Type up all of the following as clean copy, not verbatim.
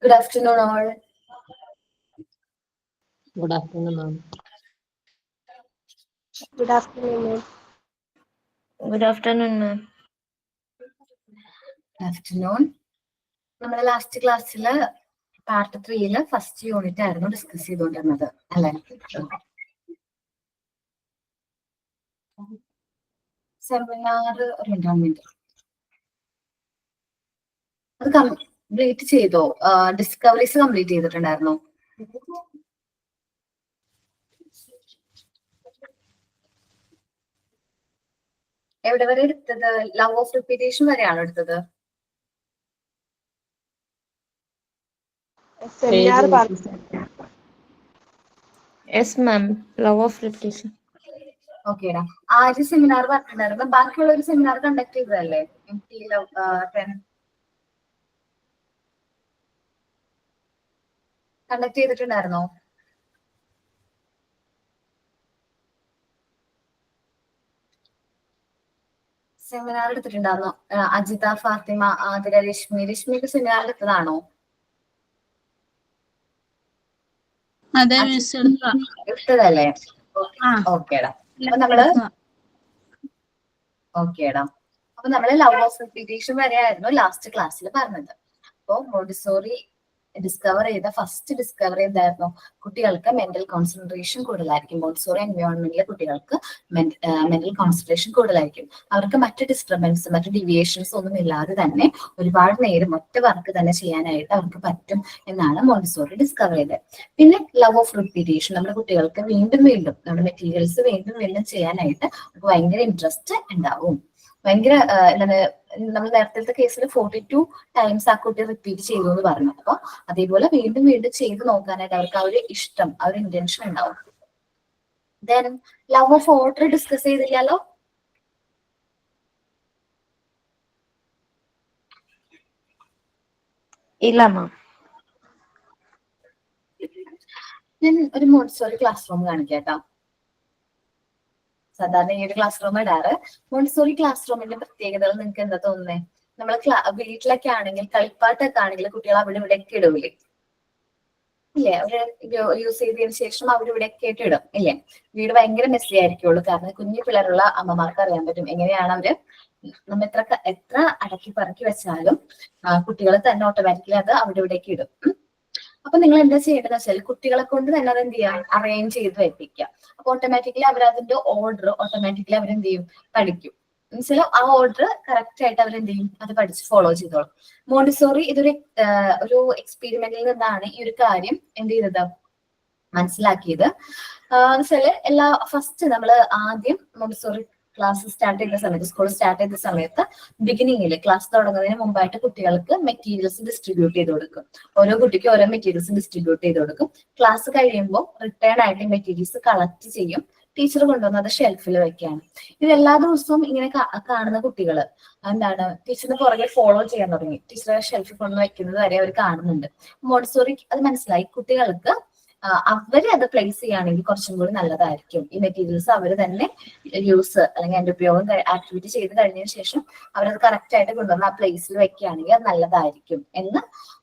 Good afternoon, all. Good afternoon, ma'am. Good afternoon, ma'am. Good afternoon, ma'am. Good afternoon. നമ്മുടെ last ക്ലാസ്സില് part 3 first unit ആയിരുന്നു discuss ചെയ്തുകൊണ്ടിരുന്നത് അല്ലെ? Seminar ഒരു minute അത് കംപ്ലീറ്റ് ചെയ്തോ? ഡിസ്കവറീസ് കംപ്ലീറ്റ് ചെയ്തിട്ടുണ്ടായിരുന്നോ? എവിടെ വരെ എടുത്തത്? ലവ് ഓഫ് റിപ്പീറ്റേഷൻ വരെയാണോ എടുത്തത്? Seminar Yes, ma'am. Love of repetition. ഓക്കേടാ. ആദ്യ സെമിനാർ പറഞ്ഞിട്ടുണ്ടായിരുന്നു. ബാക്കിയുള്ള ഒരു സെമിനാർ കണ്ടക്ട് ചെയ്തതല്ലേ? കണ്ടക്ട് ചെയ്തിട്ടുണ്ടായിരുന്നോ? സെമിനാർ എടുത്തിട്ടുണ്ടായിരുന്നോ? അജിത, ഫാത്തിമ, ആതിര, രശ്മിക്ക് സെമിനാർ എടുത്തതാണോ? അതെ മിസ് എടുത്തതല്ലേ? ഓക്കേടാ. അപ്പൊ നമ്മള് ലവ് ഓഫ് റിപ്പീറ്റേഷൻ വരെയായിരുന്നു ലാസ്റ്റ് ക്ലാസ്സിൽ പറഞ്ഞത്. അപ്പൊ മോണ്ടിസോറി ഡിസ്കവർ ചെയ്തായിരുന്നു കുട്ടികൾക്ക് മെന്റൽ കോൺസെൻട്രേഷൻ കൂടുതലായിരിക്കും. മോണ്ടിസോറി എൻവയോൺമെന്റിലെ കുട്ടികൾക്ക് മെന്റൽ കോൺസെൻട്രേഷൻ കൂടുതലായിരിക്കും. അവർക്ക് മറ്റ് ഡിസ്റ്റർബൻസ്, മറ്റ് ഡീവിയേഷൻസ് ഒന്നും ഇല്ലാതെ തന്നെ ഒരുപാട് നേരം ഒറ്റ വർക്ക് തന്നെ ചെയ്യാനായിട്ട് അവർക്ക് പറ്റും എന്നാണ് മോണ്ടിസോറി ഡിസ്കവർ ചെയ്തത്. പിന്നെ ലവ് ഓഫ് റിപ്പീറ്റേഷൻ, നമ്മുടെ കുട്ടികൾക്ക് വീണ്ടും നമ്മുടെ മെറ്റീരിയൽസ് വീണ്ടും ചെയ്യാനായിട്ട് അവർക്ക് ഭയങ്കര ഇൻട്രസ്റ്റ് ഉണ്ടാവും. ഭയങ്കര എന്താണ്, നമ്മൾ നേരത്തെ കേസിൽ 42 ടൈംസ് ആ കുട്ടി റിപ്പീറ്റ് ചെയ്തു എന്ന് പറഞ്ഞു. അപ്പൊ അതേപോലെ വീണ്ടും ചെയ്ത് നോക്കാനായിട്ട് അവർക്ക് ആ ഒരു ഇഷ്ടം, ആ ഒരു ഇന്റൻഷൻ ഉണ്ടാവും. Then love of order discuss ചെയ്തില്ലല്ലോ? ഇല്ല മാം. ഞാൻ ഒരു മോണ്ടിസോറി ക്ലാസ് റൂം കാണിക്കാം. സാധാരണ ഈ ഒരു ക്ലാസ് റൂം ഇടാറ്. മോണ്ടിസോറി ക്ലാസ് റൂമിന്റെ പ്രത്യേകതകൾ നിങ്ങൾക്ക് എന്താ തോന്നുന്നേ? നമ്മൾ വീട്ടിലൊക്കെ ആണെങ്കിൽ കളിപ്പാട്ടൊക്കെ ആണെങ്കിൽ കുട്ടികൾ അവിടെ ഇവിടെ ഒക്കെ ഇടൂലേ? ഇല്ലേ? അവര് യൂസ് ചെയ്തതിനു ശേഷം അവിടെ ഇവിടെ ഒക്കെ ആയിട്ട് ഇടും ഇല്ലേ? വീട് ഭയങ്കര മെസ്സി ആയിരിക്കുള്ളൂ. കാരണം കുഞ്ഞു പിള്ളേരുള്ള അമ്മമാർക്ക് അറിയാൻ പറ്റും എങ്ങനെയാണ് അവര് നമ്മൾ എത്ര അടക്കി പറക്കി വെച്ചാലും കുട്ടികൾ തന്നെ ഓട്ടോമാറ്റിക്കലി അത് അവിടെ ഇവിടേക്ക് ഇടും. അപ്പൊ നിങ്ങൾ എന്താ ചെയ്യേണ്ടതെന്ന് വെച്ചാൽ കുട്ടികളെ കൊണ്ട് തന്നെ അത് എന്ത് ചെയ്യാം, അറേഞ്ച് ചെയ്ത് വെപ്പിക്കുക. അപ്പൊ ഓട്ടോമാറ്റിക്കലി അവരതിന്റെ ഓർഡർ ഓട്ടോമാറ്റിക്കലി അവരെന്ത് ചെയ്യും, പഠിക്കും. മീൻസ് ആ ഓർഡർ കറക്റ്റ് ആയിട്ട് അവരെന്ത് ചെയ്യും, അത് പഠിച്ച് ഫോളോ ചെയ്തോളും. മോണ്ടിസോറി ഒരു എക്സ്പെരിമെന്റിൽ നിന്നാണ് ഈ ഒരു കാര്യം എന്ത് ചെയ്തത്, മനസ്സിലാക്കിയത്. ഫസ്റ്റ് നമ്മൾ ആദ്യം മോണ്ടിസോറി ക്ലാസ് സ്റ്റാർട്ട് ചെയ്ത സമയത്ത്, സ്കൂൾ സ്റ്റാർട്ട് ചെയ്ത സമയത്ത് ബിഗിനിങ്ങിൽ ക്ലാസ് തുടങ്ങുന്നതിന് മുമ്പായിട്ട് കുട്ടികൾക്ക് മെറ്റീരിയൽസ് ഡിസ്ട്രിബ്യൂട്ട് ചെയ്ത് കൊടുക്കും. ഓരോ കുട്ടിക്കും ഓരോ മെറ്റീരിയൽസ് ഡിസ്ട്രിബ്യൂട്ട് ചെയ്ത് കൊടുക്കും. ക്ലാസ് കഴിയുമ്പോൾ റിട്ടേൺ ആയിട്ട് മെറ്റീരിയൽസ് കളക്ട് ചെയ്യും. ടീച്ചർ കൊണ്ടുവന്ന് അത് ഷെൽഫിൽ വെക്കുകയാണ്. ഇത് എല്ലാ ദിവസവും ഇങ്ങനെ കാണുന്ന കുട്ടികൾ എന്താണ്, ടീച്ചറിന് പുറകെ ഫോളോ ചെയ്യാൻ തുടങ്ങി. ടീച്ചറെ ഷെൽഫിൽ കൊണ്ടുവന്ന് വെക്കുന്നത് വരെ അവർ കാണുന്നുണ്ട്. മോണ്ടിസോറി അത് മനസ്സിലായി, കുട്ടികൾക്ക് അവര് അത് പ്ലേസ് ചെയ്യുകയാണെങ്കിൽ കുറച്ചും കൂടി നല്ലതായിരിക്കും. ഈ മെറ്റീരിയൽസ് അവർ തന്നെ യൂസ് അല്ലെങ്കിൽ അതിന്റെ ഉപയോഗം ആക്ടിവിറ്റി ചെയ്ത് കഴിഞ്ഞതിന് ശേഷം അവരത് കറക്റ്റ് ആയിട്ട് കൊണ്ടുവന്ന് ആ പ്ലേസിൽ വെക്കുകയാണെങ്കിൽ അത് നല്ലതായിരിക്കും എന്ന്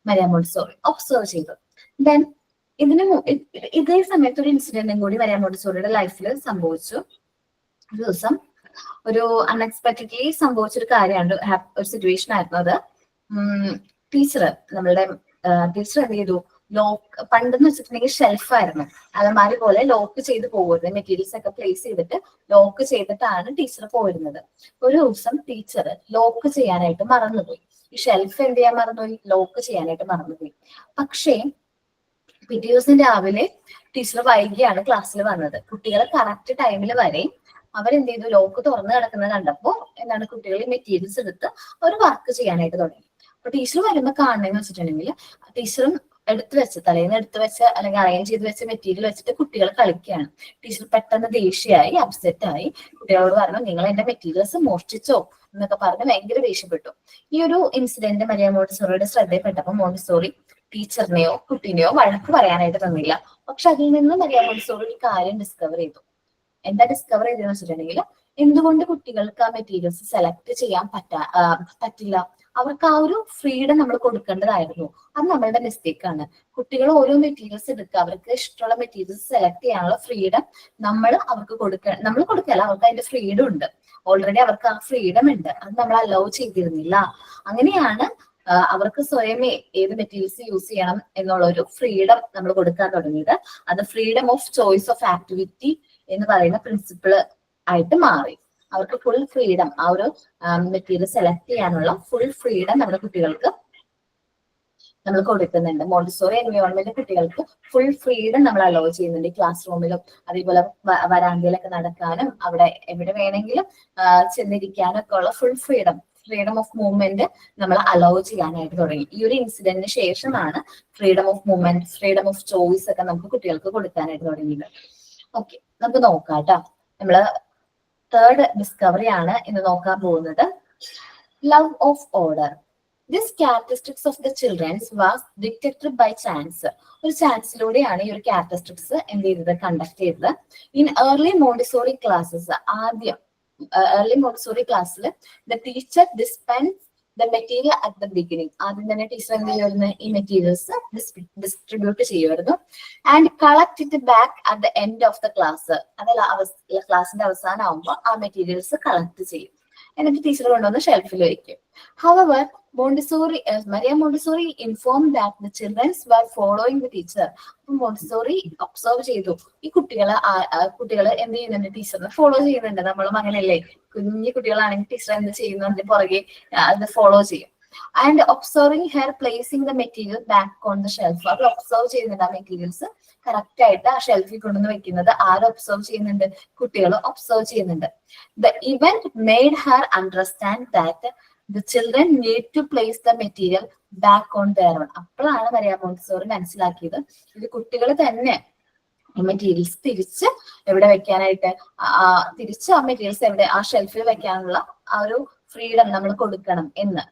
മരിയ മോണ്ടിസോറി ഒബ്സർവ് ചെയ്തു. ദെൻ ഇതേ സമയത്ത് ഒരു ഇൻസിഡന്റും കൂടി മരിയ മോണ്ടിസോറിയുടെ ലൈഫിൽ സംഭവിച്ചു. ഒരു ദിവസം ഒരു അൺഎക്സ്പെക്ടഡ്ലി സംഭവിച്ചൊരു കാര്യമാണ്, ഒരു സിറ്റുവേഷൻ ആയിരുന്നു അത്. ടീച്ചർ എന്ത് ചെയ്തു, പണ്ടെന്ന് വെച്ചിട്ടുണ്ടെങ്കിൽ ഷെൽഫായിരുന്നു, അലമാരി പോലെ ലോക്ക് ചെയ്ത് പോകുന്നത്. മെറ്റീരിയൽസ് ഒക്കെ പ്ലേസ് ചെയ്തിട്ട് ലോക്ക് ചെയ്തിട്ടാണ് ടീച്ചർ പോയിരുന്നത്. ഒരു ദിവസം ടീച്ചർ ലോക്ക് ചെയ്യാനായിട്ട് മറന്നുപോയി. ഈ ഷെൽഫ് എന്ത് ചെയ്യാൻ മറന്നുപോയി, ലോക്ക് ചെയ്യാനായിട്ട് മറന്നുപോയി. പക്ഷേ പിറ്റേ ദിവസം രാവിലെ ടീച്ചർ വൈകിയാണ് ക്ലാസ്സിൽ വന്നത്. കുട്ടികളെ കറക്റ്റ് ടൈമിൽ വരെ അവരെന്ത് ചെയ്തു, ലോക്ക് തുറന്നു കിടക്കുന്നത് കണ്ടപ്പോ എന്താണ്, കുട്ടികൾ ഈ മെറ്റീരിയൽസ് എടുത്ത് അവർ വർക്ക് ചെയ്യാനായിട്ട് തുടങ്ങി. അപ്പൊ ടീച്ചർ വരുമ്പോൾ കാണുന്നതെന്ന് വെച്ചിട്ടുണ്ടെങ്കിൽ ടീച്ചറും തലേന്ന് എടുത്തു വെച്ച അല്ലെങ്കിൽ അറേഞ്ച് ചെയ്ത് വെച്ച മെറ്റീരിയൽ വെച്ചിട്ട് കുട്ടികൾ കളിക്കുകയാണ്. ടീച്ചർ പെട്ടെന്ന് ദേഷ്യമായി, അപ്സെറ്റ് ആയി. കുട്ടികളോട് പറഞ്ഞു, നിങ്ങൾ എന്റെ മെറ്റീരിയൽസ് മോഷ്ടിച്ചോ എന്നൊക്കെ പറഞ്ഞ് ഭയങ്കര ദേഷ്യപ്പെട്ടു. ഈ ഒരു ഇൻസിഡന്റ് മരിയ മോണ്ടിസോറിയുടെ ശ്രദ്ധയിൽപ്പെട്ടപ്പോൾ മോണ്ടിസോറി ടീച്ചറിനെയോ കുട്ടീനെയോ വഴക്ക് പറയാനായിട്ട് തന്നില്ല. പക്ഷെ അതിൽ നിന്ന് മരിയ മോണ്ടിസോറി ഒരു കാര്യം ഡിസ്കവർ ചെയ്തു. എന്താ ഡിസ്കവർ ചെയ്തതെന്ന് വെച്ചിട്ടുണ്ടെങ്കിൽ, എന്തുകൊണ്ട് കുട്ടികൾക്ക് ആ മെറ്റീരിയൽസ് സെലക്ട് ചെയ്യാൻ പറ്റില്ല? അവർക്ക് ആ ഒരു ഫ്രീഡം നമ്മൾ കൊടുക്കേണ്ടതായിരുന്നു. അത് നമ്മളുടെ മിസ്റ്റേക്ക് ആണ്. കുട്ടികൾ ഓരോ മെറ്റീരിയൽസ് എടുക്കുക, അവർക്ക് ഇഷ്ടമുള്ള മെറ്റീരിയൽസ് സെലക്ട് ചെയ്യാനുള്ള ഫ്രീഡം നമ്മൾ കൊടുക്കല്ല, അവർക്ക് അതിന്റെ ഫ്രീഡം ഉണ്ട്. ഓൾറെഡി അവർക്ക് ആ ഫ്രീഡം ഉണ്ട്, അത് നമ്മൾ അലൗ ചെയ്തിരുന്നില്ല. അങ്ങനെയാണ് അവർക്ക് സ്വയമേ ഏത് മെറ്റീരിയൽസ് യൂസ് ചെയ്യണം എന്നുള്ള ഒരു ഫ്രീഡം നമ്മൾ കൊടുക്കാൻ തുടങ്ങിയത്. അത് freedom of choice of activity എന്ന് പറയുന്ന പ്രിൻസിപ്പിൾ ആയിട്ട് മാറി. അവർക്ക് ഫുൾ ഫ്രീഡം, ആ ഒരു മെറ്റീരിയൽ സെലക്ട് ചെയ്യാനുള്ള ഫുൾ ഫ്രീഡം നമ്മുടെ കുട്ടികൾക്ക് നമ്മൾ കൊടുക്കുന്നുണ്ട്. മോണ്ടിസോറി എൻവയോൺമെന്റ് കുട്ടികൾക്ക് ഫുൾ ഫ്രീഡം നമ്മൾ അലോ ചെയ്യുന്നുണ്ട്. ക്ലാസ് റൂമിലും അതേപോലെ വരാന്തയിലൊക്കെ നടക്കാനും അവിടെ എവിടെ വേണമെങ്കിലും ചെന്നിരിക്കാനും ഒക്കെ ഉള്ള ഫുൾ ഫ്രീഡം ഓഫ് മൂവ്മെന്റ് നമ്മൾ അലോ ചെയ്യാനായിട്ട് തുടങ്ങി. ഈ ഒരു ഇൻസിഡന്റിന് ശേഷമാണ് freedom of movement, freedom of choice ഒക്കെ നമുക്ക് കുട്ടികൾക്ക് കൊടുക്കാനായിട്ട് തുടങ്ങിയത്. ഓക്കെ, നമുക്ക് നോക്കാം കേട്ടോ. നമ്മള് തേർഡ് ഡിസ്കവറി ആണ് ഇന്ന് നോക്കാൻ പോകുന്നത്. Love of order. This characteristics of the childrens was detected by chance. ഒരു ചാൻസിലൂടെയാണ് ഈ ഒരു ക്യാരക്ടറിസ്റ്റിക്സ് എന്ത് ചെയ്തത്, കണ്ടക്ട് ചെയ്തത്. ഇൻ ഏർലി മോണ്ടിസോറി ക്ലാസ്സസ്, ആദ്യം ഏർലി മോണ്ടിസോറി ക്ലാസ്സിൽ the teacher dispense the material at the beginning. ആദ്യം തന്നെ ടീച്ചർ എന്ത് ചെയ്യുമായിരുന്നു, ഈ മെറ്റീരിയൽസ് ഡിസ്ട്രിബ്യൂട്ട് ചെയ്യുമായിരുന്നു. And collect it back at the end of the class. അതല്ല, ക്ലാസിന്റെ അവസാനം ആവുമ്പോൾ ആ മെറ്റീരിയൽസ് കളക്ട് ചെയ്യും, എന്നിട്ട് ടീച്ചർ കൊണ്ടുവന്ന് ഷെൽഫിൽ വയ്ക്കും. However, Maria Montessori informed that the children were following the teacher. Montessori observe ചെയ്തു, ഈ കുട്ടികള് എന്ത് ചെയ്യുന്നുണ്ട്, ടീച്ചറിനെ ഫോളോ ചെയ്യുന്നുണ്ട്. നമ്മളും അങ്ങനെയല്ലേ, കുഞ്ഞു കുട്ടികളാണെങ്കിൽ ടീച്ചർ എന്ത് ചെയ്യുന്നു അതിന്റെ പുറകെ അത് ഫോളോ ചെയ്യും. And observing her placing the material back on the shelf. അവർ ഒബ്സർവ് ചെയ്യുന്നുണ്ട് ആ മെറ്റീരിയൽസ് കറക്റ്റ് ആയിട്ട് ആ ഷെൽഫിൽ കൊണ്ടുവന്ന് വെക്കുന്നത്. ആര് ഒബ്സർവ് ചെയ്യുന്നുണ്ട്, കുട്ടികൾ ഒബ്സർവ് ചെയ്യുന്നുണ്ട്. The event made her understand that the children need to place the material back on their own. അപ്പോഴാണ് മരിയ മോണ്ടിസോറി മനസ്സിലാക്കിയത് ഇത് കുട്ടികൾ തന്നെ മെറ്റീരിയൽസ് തിരിച്ച് എവിടെ വെക്കാനായിട്ട്, തിരിച്ച് ആ മെറ്റീരിയൽസ് എവിടെ ആ ഷെൽഫിൽ വെക്കാനുള്ള ആ ഒരു ഫ്രീഡം നമ്മൾ കൊടുക്കണം എന്ന്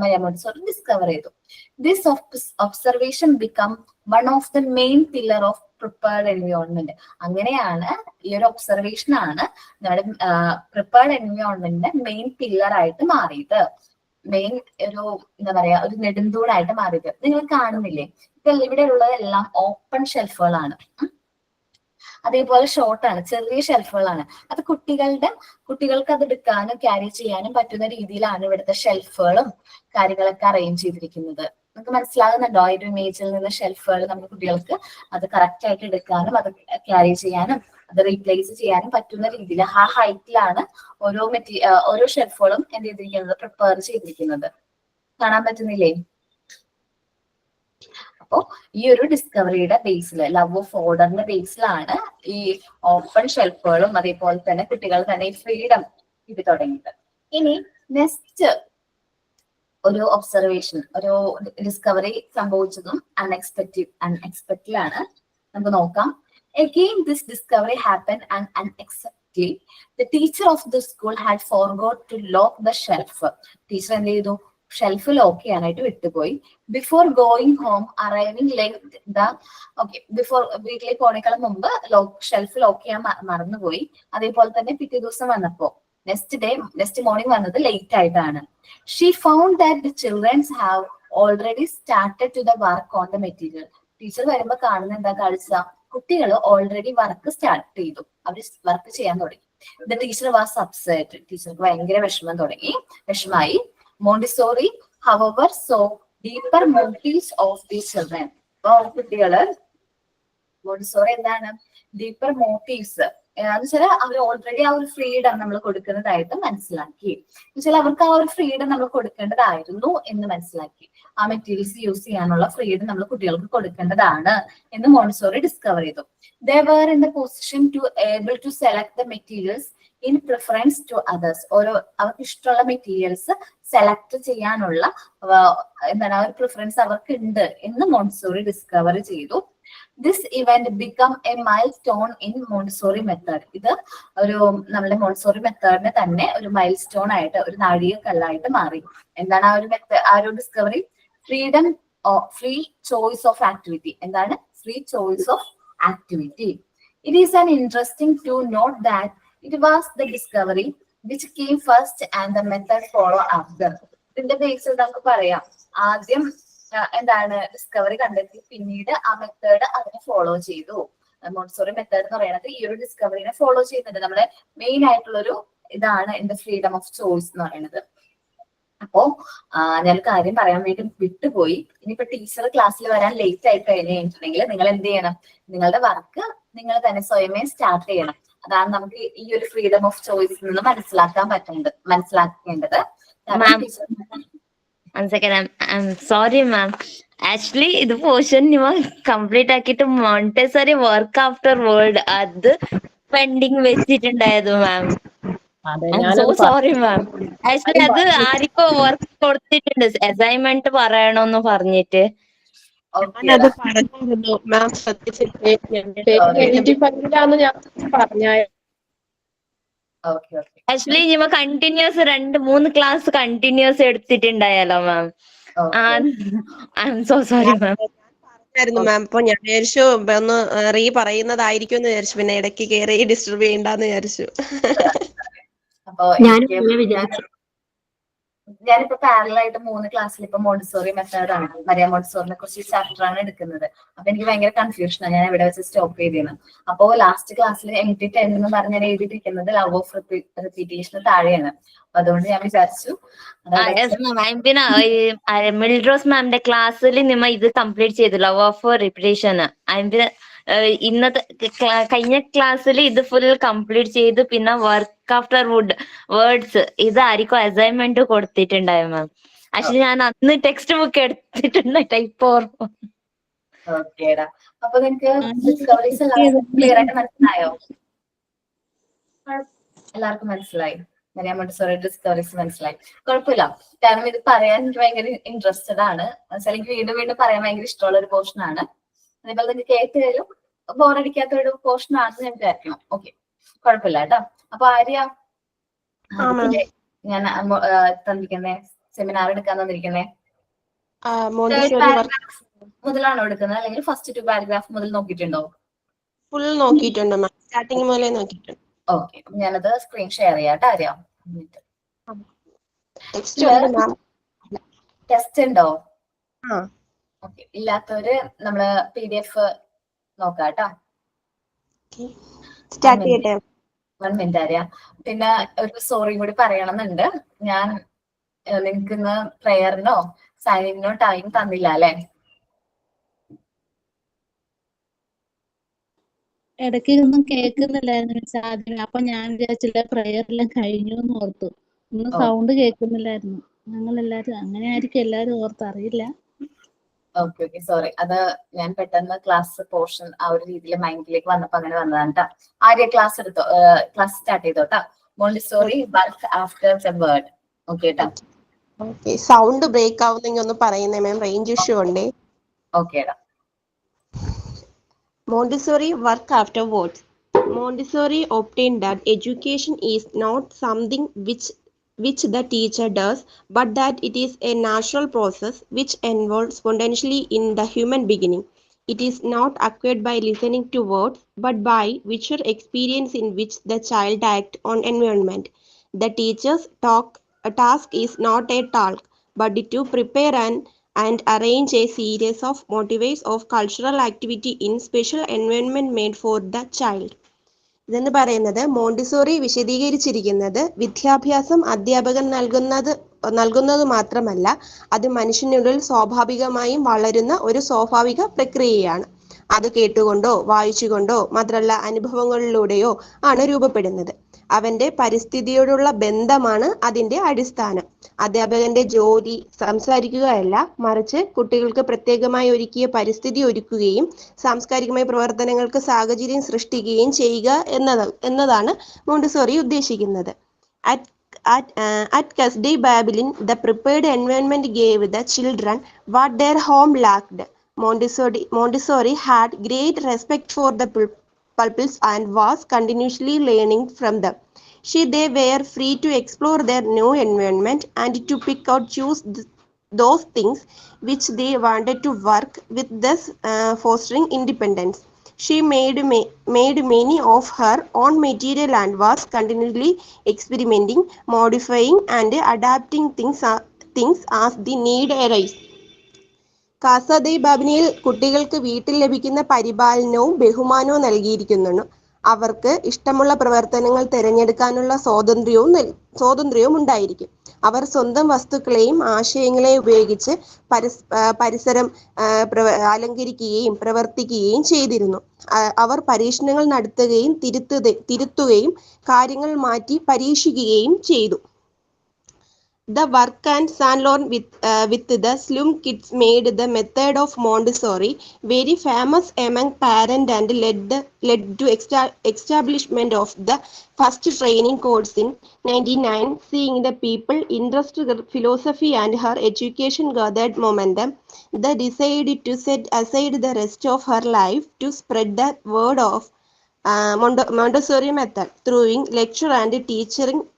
മരിയ മോണ്ടിസോറി ഡിസ്കവർ ചെയ്തു. This observation become one of the main pillar of prepared environment. അങ്ങനെയാണ് ഈ ഒരു ഒബ്സർവേഷൻ ആണ് നമ്മുടെ പ്രിപ്പയർഡ് എൻവയോൺമെന്റിന്റെ മെയിൻ പില്ലർ ആയിട്ട് മാറിയത്. മെയിൻ ഒരു എന്താ പറയാ, ഒരു നെടുന്തൂണായിട്ട് മാറിയത്. നിങ്ങൾ കാണുന്നില്ലേ, ഇവിടെ ഉള്ളതെല്ലാം ഓപ്പൺ ഷെൽഫുകളാണ്, അതേപോലെ ഷോർട്ട് ആണ്, ചെറിയ ഷെൽഫുകളാണ്. അത് കുട്ടികൾക്ക് അത് എടുക്കാനും ക്യാരി ചെയ്യാനും പറ്റുന്ന രീതിയിലാണ് ഇവിടുത്തെ ഷെൽഫുകളും കാര്യങ്ങളൊക്കെ അറേഞ്ച് ചെയ്തിരിക്കുന്നത്. നമുക്ക് മനസ്സിലാകുന്നുണ്ടോ? ഈ ഒരു ഇമേജിൽ നിന്ന് ഷെൽഫുകൾ നമ്മുടെ കുട്ടികൾക്ക് അത് കറക്റ്റ് ആയിട്ട് എടുക്കാനും അത് ക്യാരി ചെയ്യാനും അത് റീപ്ലേസ് ചെയ്യാനും പറ്റുന്ന രീതിയിൽ ആ ഹൈറ്റിലാണ് ഓരോ ഷെൽഫുകളും എന്ത് ചെയ്തിരിക്കുന്നത്, പ്രിപ്പയർ ചെയ്തിരിക്കുന്നത്. കാണാൻ പറ്റുന്നില്ലേ? അപ്പോ ഈ ഒരു ഡിസ്കവറിയുടെ ബേസിൽ, ലവ് ഓഫ് ഓർഡറിന്റെ ബേസിലാണ് ഈ ഓപ്പൺ ഷെൽഫുകളും അതേപോലെ തന്നെ കുട്ടികൾ തന്നെ ഈ ഫ്രീഡം ഇത് തുടങ്ങിയത്. ഇനി നെക്സ്റ്റ് ഒരു ഒബ്സർവേഷൻ, ഒരു ഡിസ്കവറി സംഭവിച്ചതും അൺഎക്സ്പെക്റ്റഡ് ആണ്. നമുക്ക് നോക്കാം. Again, this discovery happened unexpectedly. The teacher of the school had forgot to lock the shelf. Teacher എന്ത് ചെയ്തു, ഷെൽഫ് ലോക്ക് ചെയ്യാനായിട്ട് വിട്ടുപോയി. Before going home arriving late before വീട്ടിലേക്ക് പോണേക്കാളും മുമ്പ് ഷെൽഫ് ലോക്ക് ചെയ്യാൻ മറന്നുപോയി. അതേപോലെ തന്നെ പിറ്റേ ദിവസം വന്നപ്പോ നെക്സ്റ്റ് മോർണിംഗ് വന്നത് ലേറ്റ് ആയിട്ടാണ്. She found that the childrens have already started to the work on the material. Teacher വരുമ്പോ കാണുന്ന എന്താ കാഴ്ച, കുട്ടികൾ ഓൾറെഡി വർക്ക് സ്റ്റാർട്ട് ചെയ്തു, അവർ വർക്ക് ചെയ്യാൻ തുടങ്ങി. The teacher was upset. ടീച്ചർക്ക് ഭയങ്കര വിഷമായി. Montessori however saw deeper motives of these children. കുട്ടികള് മോണ്ടിസോറി എന്താണ്, ഡീപ്പർ മോട്ടീവ്സ് എന്ന് വെച്ചാൽ അവർ ഓൾറെഡി ആ ഒരു ഫ്രീഡം നമ്മൾ കൊടുക്കുന്നതായിട്ട് മനസ്സിലാക്കി. എന്നുവെച്ചാൽ അവർക്ക് ആ ഒരു ഫ്രീഡം നമ്മൾ കൊടുക്കേണ്ടതായിരുന്നു എന്ന് മനസ്സിലാക്കി. ആ മെറ്റീരിയൽസ് യൂസ് ചെയ്യാനുള്ള ഫ്രീഡം നമ്മൾ കുട്ടികൾക്ക് കൊടുക്കേണ്ടതാണ് എന്ന് മോണ്ടിസോറി ഡിസ്കവർ ചെയ്തു. They were in the position to able to select the materials in preference to others. അവർക്ക് ഇഷ്ടമുള്ള മെറ്റീരിയൽസ് സെലക്ട് ചെയ്യാനുള്ള എന്താണ് ആ ഒരു പ്രിഫറൻസ് അവർക്ക് ഉണ്ട് എന്ന് മോണ്ടിസോറി ഡിസ്കവർ ചെയ്തു. This event become A mile stone in Montessori method. ഇത് ഒരു നമ്മുടെ മോണ്ടിസോറി മെത്തേഡിന് തന്നെ ഒരു മൈൽ സ്റ്റോൺ ആയിട്ട്, ഒരു നാഴികക്കല്ലായിട്ട് മാറി. എന്താണ് ആ ഒരു discovery? Free choice of activity. എന്താണ് free choice of activity. It is an interesting to note that it was the discovery which came first and the method followed after. ഇതിന്റെ ബേസിൽ നമുക്ക് പറയാം. ആദ്യം എന്താണ് ഡിസ്കവറി കണ്ടെത്തി, പിന്നീട് ആ മെത്തേഡ് അതിനെ ഫോളോ ചെയ്തു. മോണ്ടിസോറി മെത്തേഡ് എന്ന് പറയുന്നത് ഈ ഒരു ഡിസ്കവറിനെ ഫോളോ ചെയ്യുന്നുണ്ട്. നമ്മുടെ മെയിൻ ആയിട്ടുള്ളൊരു ഇതാണ് എന്റെ ഫ്രീഡം ഓഫ് ചോയ്സ് എന്ന് പറയുന്നത്. അപ്പോ ഞാൻ കാര്യം പറയാൻ വേണ്ടി വിട്ടുപോയി. ഇനിയിപ്പോ ടീച്ചർ ക്ലാസ്സിൽ വരാൻ ലേറ്റ് ആയി കഴിഞ്ഞിട്ടുണ്ടെങ്കിൽ നിങ്ങൾ എന്ത് ചെയ്യണം? നിങ്ങളുടെ വർക്ക് നിങ്ങൾ തന്നെ സ്വയമേ സ്റ്റാർട്ട് ചെയ്യണം. അതാണ് നമുക്ക് ഈ ഒരു ഫ്രീഡം ഓഫ് ചോയ്സിൽ നിന്ന് മനസ്സിലാക്കേണ്ടത്. One second, I'm sorry, ma'am. Actually, ഇത് പോർഷൻ കംപ്ലീറ്റ് ആക്കിയിട്ട് മോണ്ടെസറി വർക്ക് ആഫ്റ്റർ വേൾഡ് അത് പെൻഡിങ് വെച്ചിട്ടുണ്ടായിരുന്നു ma'am. So sorry ma'am. Actually അത് ആർക്കോ വർക്ക് കൊടുത്തിട്ടുണ്ട് അസൈൻമെന്റ് പറയണോന്ന് പറഞ്ഞിട്ട്. ഞാനത് പറഞ്ഞിരുന്നു മാം, ശ്രദ്ധിച്ചിട്ട് ഞാൻ പറഞ്ഞായിരുന്നു. ആക്ച്വലി ഞമ്മ കണ്ടിന്യൂസ് 2-3 ക്ലാസ് കണ്ടിന്യൂസ് എടുത്തിട്ടുണ്ടായല്ലോ ma'am. I'm so sorry ma'am. പറഞ്ഞായിരുന്നു മാം. അപ്പൊ ഞാൻ വിചാരിച്ചു ഒന്ന് പറയുന്നതായിരിക്കും എന്ന് വിചാരിച്ചു. പിന്നെ ഇടയ്ക്ക് കയറി ഡിസ്റ്റർബ് ചെയ്യണ്ടെന്ന് വിചാരിച്ചു. ഞാനിപ്പോ പാരലായിട്ട് 3 ക്ലാസ്സിൽ ഇപ്പൊ മോണ്ടിസോറി മെത്തേഡാണ്, മരിയ മോണ്ടിസോറിനെ കുറിച്ച് ചാപ്റ്റർ ആണ് എടുക്കുന്നത്. അപ്പൊ എനിക്ക് ഭയങ്കര കൺഫ്യൂഷനാണ് ഞാൻ എവിടെ വെച്ച് സ്റ്റോപ്പ് ചെയ്തിരുന്നു. അപ്പോ ലാസ്റ്റ് ക്ലാസ്സിൽ MT10 എന്ന് പറഞ്ഞ് ഞാൻ എഴുതിയിരിക്കുന്നത് ലവ് ഓഫ് റിപ്പീറ്റേഷന് താഴെയാണ്. അപ്പൊ അതുകൊണ്ട് ഞാൻ വിചാരിച്ചു പിന്നെ മിൽഡ്രോസ് മാമിന്റെ ക്ലാസ്സിൽ നിമ്മ ഇത് കംപ്ലീറ്റ് ചെയ്തു ലവ് ഓഫ് റിപ്പീറ്റേഷൻ. പിന്നെ ഇന്നത്തെ കഴിഞ്ഞ ക്ലാസ്സിൽ ഇത് ഫുൾ കംപ്ലീറ്റ് ചെയ്തു. പിന്നെ വർക്ക് ആഫ്റ്റർ വേർഡ്സ് ഇത് ആർക്കും അസൈൻമെന്റ് കൊടുത്തിട്ടുണ്ടായി മാം. ആക്ച്വലി ഞാൻ അന്ന് ടെക്സ്റ്റ് ബുക്ക് എടുത്തിട്ടുണ്ട് ടൈപ്പ് ഓർമ്മ. അപ്പൊ നിങ്ങൾക്ക് ക്ലിയർ ആയിട്ട് മനസ്സിലായോ? എല്ലാവർക്കും മനസ്സിലായി? മരിയ മോണ്ടിസോറി ഡിസ്കവറീസ് മനസ്സിലായി? കുഴപ്പമില്ല, കാരണം ഇത് പറയാൻ എനിക്ക് ഭയങ്കര ഇൻട്രസ്റ്റഡ് ആണ്. എനിക്ക് വീണ്ടും വീണ്ടും പറയാൻ ഭയങ്കര ഇഷ്ടമുള്ള ഒരു പോർഷൻ ആണ്. അതേപോലെ തന്നെ കേട്ടുകയും ബോറടിക്കാത്ത ഒരു പോർഷൻ ആണെന്ന് ഞാൻ വിചാരിക്കണം. ഓക്കെ, കുഴപ്പമില്ല കേട്ടോ. അപ്പൊ ആര്യ, ഞാൻ തന്നിരിക്കുന്നേ സെമിനാർ എടുക്കാൻ തന്നിരിക്കുന്നേ മുതലാണോ എടുക്കുന്നത്, അല്ലെങ്കിൽ ഫസ്റ്റ് 2 പാരഗ്രാഫ് മുതൽ നോക്കിയിട്ടുണ്ടോ? ഫുൾ നോക്കിയിട്ടുണ്ട് മാം, സ്റ്റാർട്ടിങ് മുതലേ നോക്കിയിട്ടുണ്ട്. ഓക്കെ, ഞാനത് സ്ക്രീൻ ഷെയർ ചെയ്യാം കേട്ടോ ആര്യ. ടെസ്റ്റ് ഉണ്ടോ? ഓക്കെ, ഇല്ലാത്തവര് നമ്മള് PDF നോക്കാം കേട്ടോ. 1 മിനിറ്റ് ആര്യ. പിന്നെ ഒരു സോറിയും കൂടി പറയണമെന്നുണ്ട്. ഞാൻ നിങ്ങൾക്ക് ഇന്ന് പ്രയറിനോ സൈനിനോ ടൈം തന്നില്ല അല്ലെ? ഇടയ്ക്ക് ഒന്നും കേൾക്കുന്നില്ലായിരുന്നു മിസ് ആദ്യം. അപ്പൊ ഞാൻ വിചാരിച്ചില്ല പ്രയറെല്ലാം കഴിഞ്ഞു എന്ന് ഓർത്തു. ഒന്നും സൗണ്ട് കേൾക്കുന്നില്ലായിരുന്നു. ഞങ്ങളെല്ലാരും അങ്ങനെ ആയിരിക്കും എല്ലാരും ഓർത്ത്, അറിയില്ല. Okay, sorry. അത് ഞാൻ പെട്ടെന്ന് ക്ലാസ് പോർഷൻ ആ ഒരു രീതിയിൽ മൈൻഡിലേക്ക് വന്നപ്പോ അങ്ങനെ വന്നതാണ് കേട്ടോ. ആര്യ ക്ലാസ് എടുത്തോ, ക്ലാസ് സ്റ്റാർട്ട് ചെയ്തോ കേട്ടോ. Montessori work after the word. Okay കേട്ടോ. സൗണ്ട് ബ്രേക്ക് ആവുന്നെങ്കിൽ ഒന്ന് പറയുന്നേ മാം, റേഞ്ച് ഇഷ്യൂ ഉണ്ട്. Okay. Montessori work afterwards. Montessori obtained that education is not something which the teacher does, but that it is a natural process which evolves spontaneously in the human beginning. It is not acquired by listening to words, but by visual experience in which the child acts on environment. The teacher's task is not a talk, but to prepare and arrange a series of motifs of cultural activity in special environment made for the child. ഇതെന്ന് പറയുന്നത് Montessori വിശദീകരിച്ചിരിക്കുന്നത് വിദ്യാഭ്യാസം അധ്യാപകൻ നൽകുന്നത് മാത്രമല്ല, അത് മനുഷ്യനുള്ളിൽ സ്വാഭാവികമായും വളരുന്ന ഒരു സ്വാഭാവിക പ്രക്രിയയാണ്. അത് കേട്ടുകൊണ്ടോ വായിച്ചുകൊണ്ടോ മാത്രമല്ല അനുഭവങ്ങളിലൂടെയോ ആണ് രൂപപ്പെടുന്നത്. അവന്റെ പരിസ്ഥിതിയോടുള്ള ബന്ധമാണ് അതിന്റെ അടിസ്ഥാനം. അധ്യാപകന്റെ ജോലി സംസാരിക്കുകയല്ല, മറിച്ച് കുട്ടികൾക്ക് പ്രത്യേകമായി ഒരുക്കിയ പരിസ്ഥിതി ഒരുക്കുകയും സാംസ്കാരികമായ പ്രവർത്തനങ്ങൾക്ക് സാഹചര്യം സൃഷ്ടിക്കുകയും ചെയ്യുക എന്നതാണ് മോണ്ടിസോറി ഉദ്ദേശിക്കുന്നത്. At Casdy Babylon, the prepared environment gave the children what their home lacked. Montessori had great respect for the pupils and was continuously learning from them. They were free to explore their new environment and to choose those things which they wanted to work with, thus fostering independence. She made many of her own material and was continually experimenting, modifying and adapting things things as the need arise. കാസ ദെ ബാബിനിയിൽ കുട്ടികൾക്ക് വീട്ടിൽ ലഭിക്കുന്ന പരിപാലനവും ബഹുമാനവും നൽകിയിരിക്കുന്നു. അവർക്ക് ഇഷ്ടമുള്ള പ്രവർത്തനങ്ങൾ തിരഞ്ഞെടുക്കാനുള്ള സ്വാതന്ത്ര്യവും ഉണ്ടായിരിക്കും. അവർ സ്വന്തം വസ്തുക്കളെയും ആശയങ്ങളെയും ഉപയോഗിച്ച് പരിസരം അലങ്കരിക്കുകയും പ്രവർത്തിക്കുകയും ചെയ്തിരുന്നു. അവർ പരീക്ഷണങ്ങൾ നടത്തുകയും തിരുത്തുകയും കാര്യങ്ങൾ മാറ്റി പരീക്ഷിക്കുകയും ചെയ്തു. The work and Saint-Laurent with the slum kids made the method of Montessori very famous among parents and led to establishment of the first training course in 1999. Seeing the people interested in philosophy and her education gathered momentum, they decided to set aside the rest of her life to spread the word of Montessori method through lecture and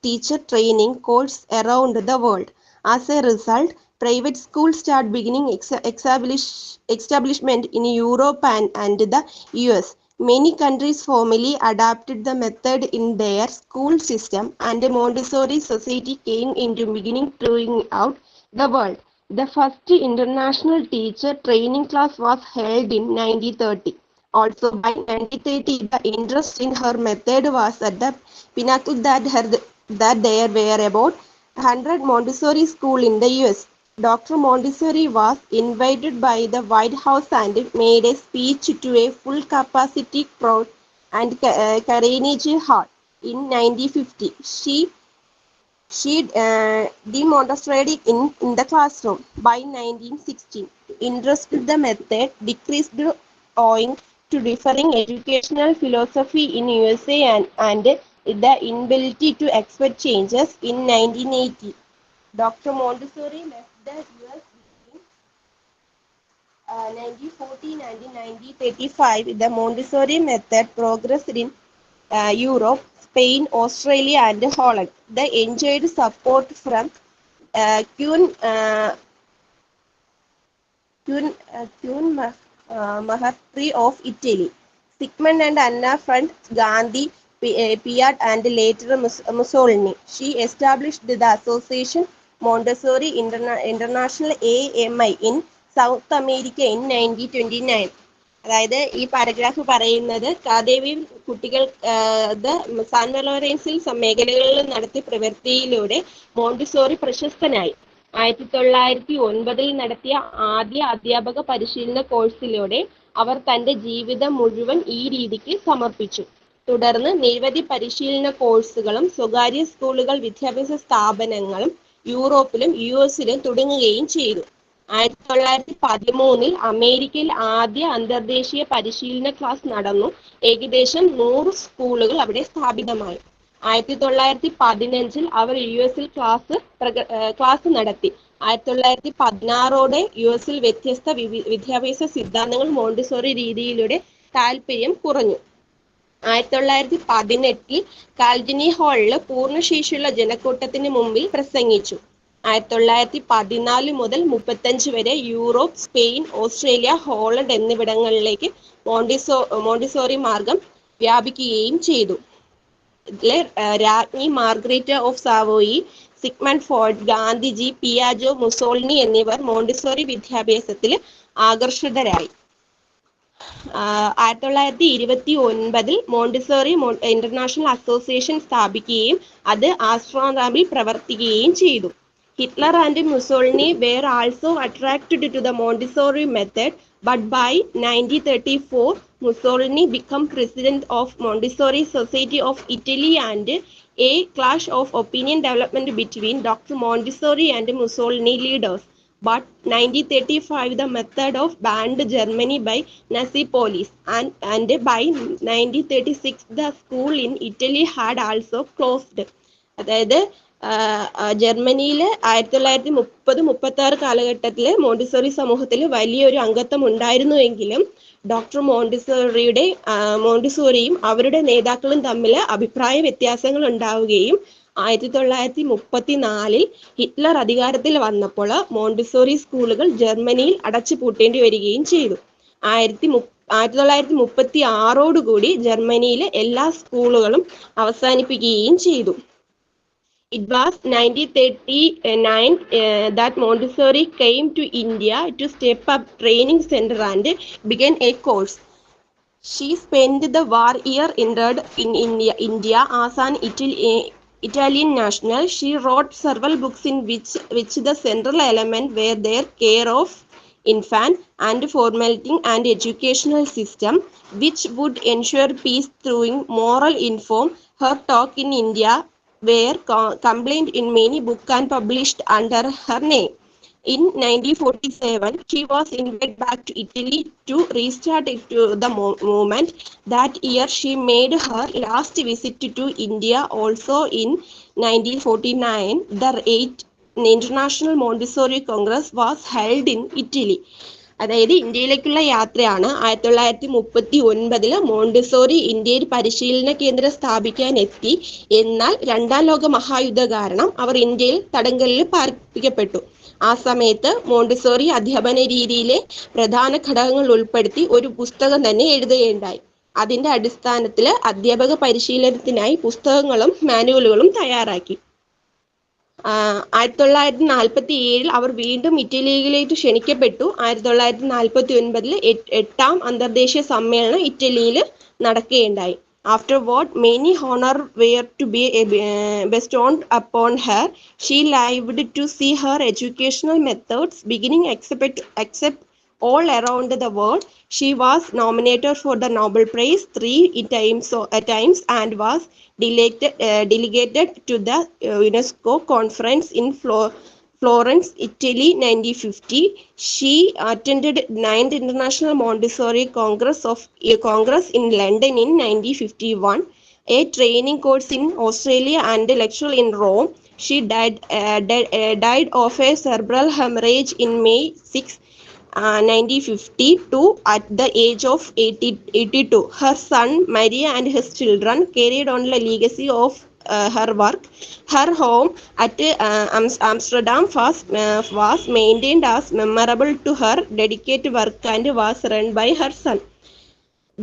teacher training courses around the world. As a result, private schools start beginning establishment in Europe and the US. Many countries formally adopted the method in their school system, and the Montessori Society came into beginning throughout the world. The first international teacher training class was held in 1930. Also, by 1930, the interest in her method was at the pinnacle that there were about 100 Montessori schools in the US. Dr. Montessori was invited by the White House and made a speech to a full-capacity crowd and Carnegie Hall in 1950. She demonstrated in the classroom. By 1916, interest in the method decreased owing to differing educational philosophy in USA and the inability to expect changes. In 1980, Dr. Montessori left the US between 1914 and 1935. The Montessori method progressed in Europe, Spain, Australia, and Holland. They enjoyed support from Queen Mahatri of Italy, Sigmund and Anna Frank, Gandhi, Piaget, and later Mussolini. She established the association Montessori International AMI in South America in 1929. അതായത് ഈ paragraph പറയുന്നത് കാദേവി കുട്ടികൾ San ലോറൻസിൽ മേഖലകളിൽ നടത്തിയ പ്രവൃത്തിയിലൂടെ Montessori പ്രശസ്തനായി. 1909 നടത്തിയ ആദ്യ അധ്യാപക പരിശീലന കോഴ്സിലൂടെ അവർ തന്റെ ജീവിതം മുഴുവൻ ഈ രീതിക്ക് സമർപ്പിച്ചു. തുടർന്ന് നിരവധി പരിശീലന കോഴ്സുകളും സ്വകാര്യ സ്കൂളുകൾ വിദ്യാഭ്യാസ സ്ഥാപനങ്ങളും യൂറോപ്പിലും US-ലും തുടങ്ങുകയും ചെയ്തു. 1913 അമേരിക്കയിൽ ആദ്യ അന്തർദേശീയ പരിശീലന ക്ലാസ് നടന്നു. ഏകദേശം 100 സ്കൂളുകൾ അവിടെ സ്ഥാപിതമായി. 1915 അവർ US-ൽ ക്ലാസ് നടത്തി. 1916 US-ൽ വ്യത്യസ്ത വിദ്യാഭ്യാസ സിദ്ധാന്തങ്ങൾ മോണ്ടിസോറി രീതിയിലൂടെ താല്പര്യം കുറഞ്ഞു. 1918 കാൽജിനി ഹാളിൽ പൂർണ്ണശേഷിയുള്ള ജനക്കൂട്ടത്തിന് മുമ്പിൽ പ്രസംഗിച്ചു. 1914 മുതൽ 35 വരെ യൂറോപ്പ്, സ്പെയിൻ, ഓസ്ട്രേലിയ, ഹോളണ്ട് എന്നിവിടങ്ങളിലേക്ക് മോണ്ടിസോറി മാർഗം വ്യാപിക്കുകയും ചെയ്തു. ഇതിലെ രാജ്ഞി Margaret of Savoy, Sigmund Freud, Gandhiji, പിയാജോ, മുസോളിനി എന്നിവർ മോണ്ടിസോറി വിദ്യാഭ്യാസത്തിൽ ആകർഷിതരായി. 1929 മോണ്ടിസോറി ഇന്റർനാഷണൽ അസോസിയേഷൻ സ്ഥാപിക്കുകയും അത് ആംസ്റ്റർഡാമിൽ പ്രവർത്തിക്കുകയും ചെയ്തു. Hitler and Mussolini were also attracted to the Montessori method, but by 1934, Mussolini became president of Montessori Society of Italy, and a clash of opinion developed between Dr. Montessori and Mussolini leaders. But 1935, the method of banned Germany by Nazi police, and by 1936, the school in Italy had also closed. അതായത് ജർമ്മനിയിൽ 1930-36 കാലഘട്ടത്തിൽ Montessori സമൂഹത്തിൽ വലിയൊരു അംഗത്വം ഉണ്ടായിരുന്നുവെങ്കിലും doctor മോണ്ടിസോറിയും അവരുടെ നേതാക്കളും തമ്മിൽ അഭിപ്രായ വ്യത്യാസങ്ങൾ ഉണ്ടാവുകയും 1934 ഹിറ്റ്ലർ അധികാരത്തിൽ വന്നപ്പോൾ മോണ്ടിസോറി സ്കൂളുകൾ ജർമ്മനിയിൽ അടച്ചുപൂട്ടേണ്ടി വരികയും ചെയ്തു. 1936 ജർമ്മനിയിലെ എല്ലാ സ്കൂളുകളും അവസാനിപ്പിക്കുകയും ചെയ്തു. It was 1939 that Montessori came to India to step up training center and began a course. She spent the war year entered in India as an Italian national. She wrote several books in which the central element were their care of infant and formatting and educational system, which would ensure peace through moral inform. Her talk in India were compiled in many books and published under her name. In 1947, she was invited back to Italy to restart the movement. That year, she made her last visit to India. Also in 1949, the 8th International Montessori Congress was held in Italy. അതായത് ഇന്ത്യയിലേക്കുള്ള യാത്രയാണ്. 1939 Montessori ഇന്ത്യയിൽ പരിശീലന കേന്ദ്രം സ്ഥാപിക്കാൻ എത്തി. എന്നാൽ രണ്ടാം ലോക മഹായുദ്ധ കാരണം അവർ ഇന്ത്യയിൽ തടങ്കലിൽ പാർപ്പിക്കപ്പെട്ടു. ആ സമയത്ത് മോണ്ടിസോറി അധ്യാപന രീതിയിലെ പ്രധാന ഘടകങ്ങൾ ഉൾപ്പെടുത്തി ഒരു പുസ്തകം തന്നെ എഴുതുകയുണ്ടായി. അതിന്റെ അടിസ്ഥാനത്തിൽ അധ്യാപക പരിശീലനത്തിനായി പുസ്തകങ്ങളും മാനുവലുകളും തയ്യാറാക്കി. 1947 അവർ വീണ്ടും ഇറ്റലിയിലേക്ക് ക്ഷണിക്കപ്പെട്ടു. 1949 8ാം അന്തർദേശീയ സമ്മേളനം ഇറ്റലിയിൽ നടക്കുകയുണ്ടായി. Afterward, many honors were to be bestowed upon her. She lived to see her educational methods beginning accept all around the world. She was nominated for the Nobel Prize 3 times and was delegated to the UNESCO conference in Florence, Italy, 1950. She attended 9th International Montessori Congress in London in 1951, a training course in Australia and a lecture in Rome. She died of a cerebral hemorrhage in May 6, 1952 at the age of 82. Her son Maria and his children carried on the legacy of her work. Her home at Amsterdam was maintained as memorable to her dedicated work and was run by her son.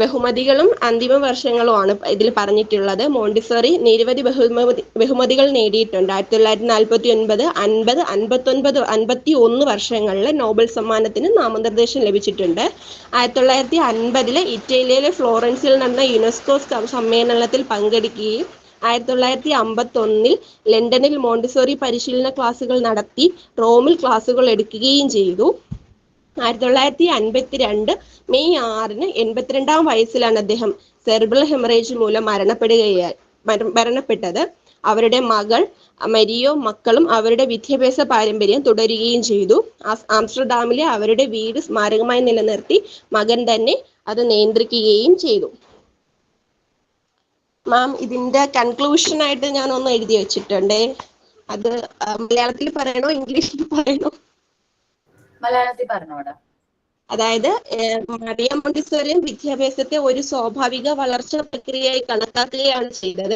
ബഹുമതികളും അന്തിമ വർഷങ്ങളുമാണ് ഇതിൽ പറഞ്ഞിട്ടുള്ളത്. Montessori നിരവധി ബഹുമതികൾ നേടിയിട്ടുണ്ട്. 1949, 50, 59, 51 വർഷങ്ങളിൽ Nobel സമ്മാനത്തിന് നാമനിർദ്ദേശം ലഭിച്ചിട്ടുണ്ട്. 1950 ഇറ്റലിയിലെ ഫ്ലോറൻസിൽ നടന്ന യുനെസ്കോ സമ്മേളനത്തിൽ പങ്കെടുക്കുകയും 1951 ലണ്ടനിൽ മോണ്ടിസോറി പരിശീലന ക്ലാസുകൾ നടത്തി റോമിൽ ക്ലാസുകൾ എടുക്കുകയും ചെയ്തു. 1952 മെയ് 6 82 വയസ്സിലാണ് അദ്ദേഹം സെറിബ്രൽ ഹെമറേജ് മൂലം മരണപ്പെട്ടത്. അവരുടെ മകൾ മരിയോ മക്കളും അവരുടെ വിദ്യാഭ്യാസ പാരമ്പര്യം തുടരുകയും ചെയ്തു. ആംസ്റ്റർഡാമിലെ അവരുടെ വീട് സ്മാരകമായി നിലനിർത്തി മകൻ തന്നെ അത് നിയന്ത്രിക്കുകയും ചെയ്തു. മാം, ഇതിന്റെ കൺക്ലൂഷൻ ആയിട്ട് ഞാൻ ഒന്ന് എഴുതി വെച്ചിട്ടുണ്ടേ. അത് മലയാളത്തിൽ പറയണോ ഇംഗ്ലീഷിൽ പറയണോ? മലയാളത്തിൽ പറഞ്ഞോടാ. അതായത് മറിയ മോണ്ടിസോറി വിദ്യാഭ്യാസത്തെ ഒരു സ്വാഭാവിക വളർച്ചാ പ്രക്രിയയായി കണക്കാക്കുകയാണ് ചെയ്തത്.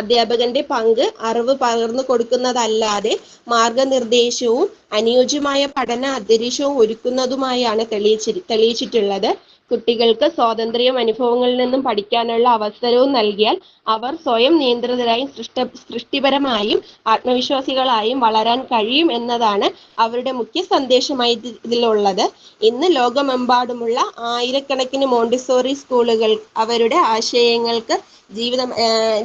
അധ്യാപകന്റെ പങ്ക് അറിവ് പകർന്നു കൊടുക്കുന്നതല്ലാതെ മാർഗനിർദ്ദേശവും അനുയോജ്യമായ പഠന അന്തരീക്ഷവും ഒരുക്കുന്നതുമായാണ് തെളിയിച്ചിട്ടുള്ളത്. കുട്ടികൾക്ക് സ്വാതന്ത്ര്യവും അനുഭവങ്ങളിൽ നിന്നും പഠിക്കാനുള്ള അവസരവും നൽകിയാൽ അവർ സ്വയം നിയന്ത്രിതരായും സൃഷ്ടിപരമായും ആത്മവിശ്വാസികളായും വളരാൻ കഴിയും എന്നതാണ് അവരുടെ മുഖ്യ സന്ദേശമായി ഇതിലുള്ളത്. ഇന്ന് ലോകമെമ്പാടുമുള്ള ആയിരക്കണക്കിന് മോണ്ടിസോറി സ്കൂളുകൾ അവരുടെ ആശയങ്ങൾക്ക്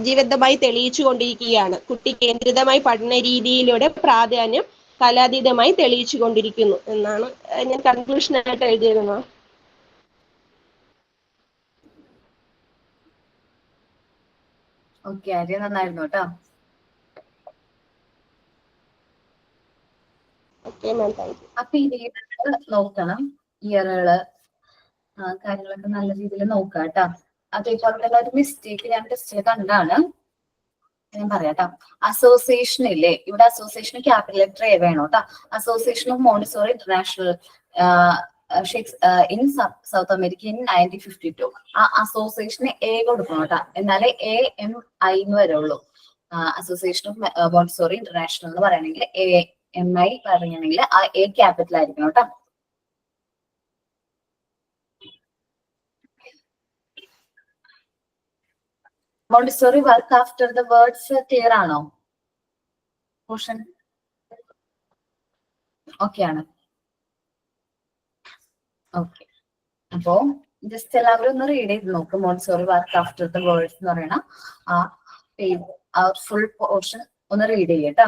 ജീവിതമായി തെളിയിച്ചു കൊണ്ടിരിക്കുകയാണ്. കുട്ടി കേന്ദ്രിതമായി പഠന രീതിയിലൂടെ പ്രാധാന്യം കാലാതീതമായി തെളിയിച്ചു കൊണ്ടിരിക്കുന്നു എന്നാണ് ഞാൻ കൺക്ലൂഷനായിട്ട് എഴുതിയിരുന്നത്. ഓക്കെ, ആര്യ നന്നായിരുന്നു കേട്ടോ. അപ്പൊ ഈ നോക്കണം, ഇയറുകള് കാര്യങ്ങളൊക്കെ നല്ല രീതിയിൽ നോക്കാം കേട്ടോ. അതേപോലെ തന്നെ ഒരു മിസ്റ്റേക്ക് ഞാൻ ടെസ്റ്റിൽ കണ്ടാണ്, ഞാൻ പറയാട്ടോ. അസോസിയേഷൻ ഇല്ലേ, ഇവിടെ അസോസിയേഷൻ ക്യാപിറ്റൽ ലെറ്റർ എ വേണം കേട്ടോ. Association of Montessori international in south America in 1952. ആ അസോസിയേഷന് എ കൊടുക്കണം കേട്ടോ, എന്നാലേ AMI എന്ന് വരുള്ളൂ. അസോസിയേഷൻ ഓഫ് മോണ്ടിസോറി ഇന്റർനാഷണൽ എന്ന് പറയണമെങ്കിൽ AMI പറയണമെങ്കിൽ ആ എ ക്യാപിറ്റൽ ആയിരിക്കണം കേട്ടോ. Montessori work after the words clear ആണോ? പോർഷൻ ഓക്കെ ആണ്? ഓക്കെ, അപ്പോ ജസ്റ്റ് എല്ലാവരും ഒന്ന് റീഡ് ചെയ്ത് നോക്കും. Montessori work after the words എന്ന് പറയുന്ന ആ പേജ്, ആ ഫുൾ പോർഷൻ ഒന്ന് റീഡ് ചെയ്യട്ടോ.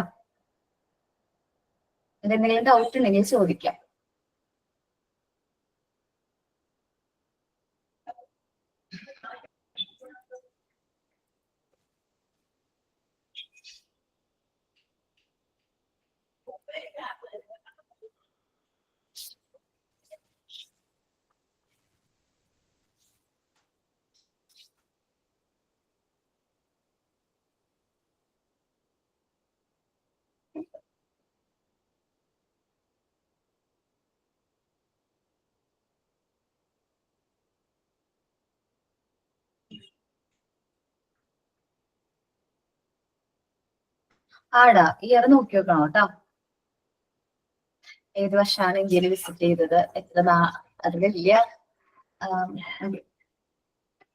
എന്തെങ്കിലും ഡൗട്ട് ഉണ്ടെങ്കിൽ ചോദിക്കാം. ആടാ, ഇയർ നോക്കി വെക്കണം കേട്ടോ. ഏത് വർഷമാണ് ഇന്ത്യയിൽ വിസിറ്റ് ചെയ്തത്, എത്ര അത് വലിയ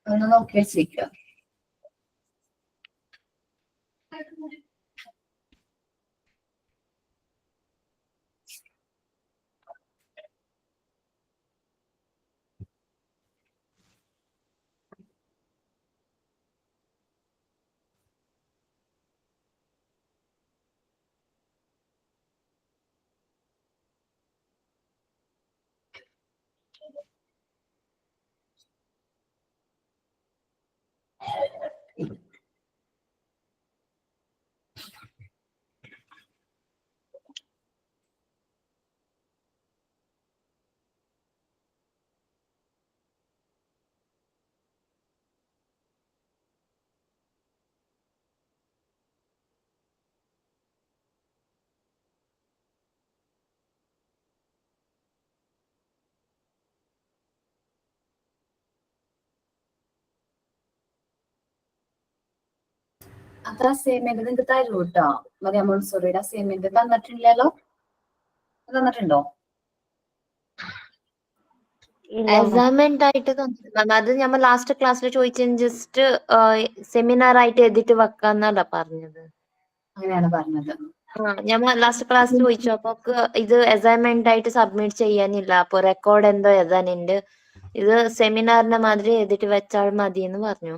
ഒന്ന് നോക്കി വെച്ചിരിക്കുക. അത്ര അസൈൻമെന്റ് നിങ്ങൾക്ക് തരൂ കേട്ടോ. മറിയം മോണ്ടിസോറിയുടെ അസൈൻമെന്റ് തന്നിട്ടില്ലല്ലോ? തന്നിട്ടുണ്ടോ? അസൈൻമെന്റ് ആയിട്ട് മാം അത് നമ്മൾ ലാസ്റ്റ് ക്ലാസ്സിൽ ചോദിച്ചത് ജസ്റ്റ് സെമിനാർ ആയിട്ട് എഴുതിട്ട് വെക്കാന്നല്ല പറഞ്ഞത്. അങ്ങനെയാണ് പറഞ്ഞത്. ഞാൻ ലാസ്റ്റ് ക്ലാസ് ചോദിച്ചു, അപ്പൊ ഇത് അസൈൻമെന്റ് ആയിട്ട് സബ്മിറ്റ് ചെയ്യാനില്ല, അപ്പൊ റെക്കോർഡ് എന്തോ എഴുതാനുണ്ട്, ഇത് സെമിനാറിന്റെ മാതിരി എഴുതിട്ട് വെച്ചാൽ മതി എന്ന് പറഞ്ഞു.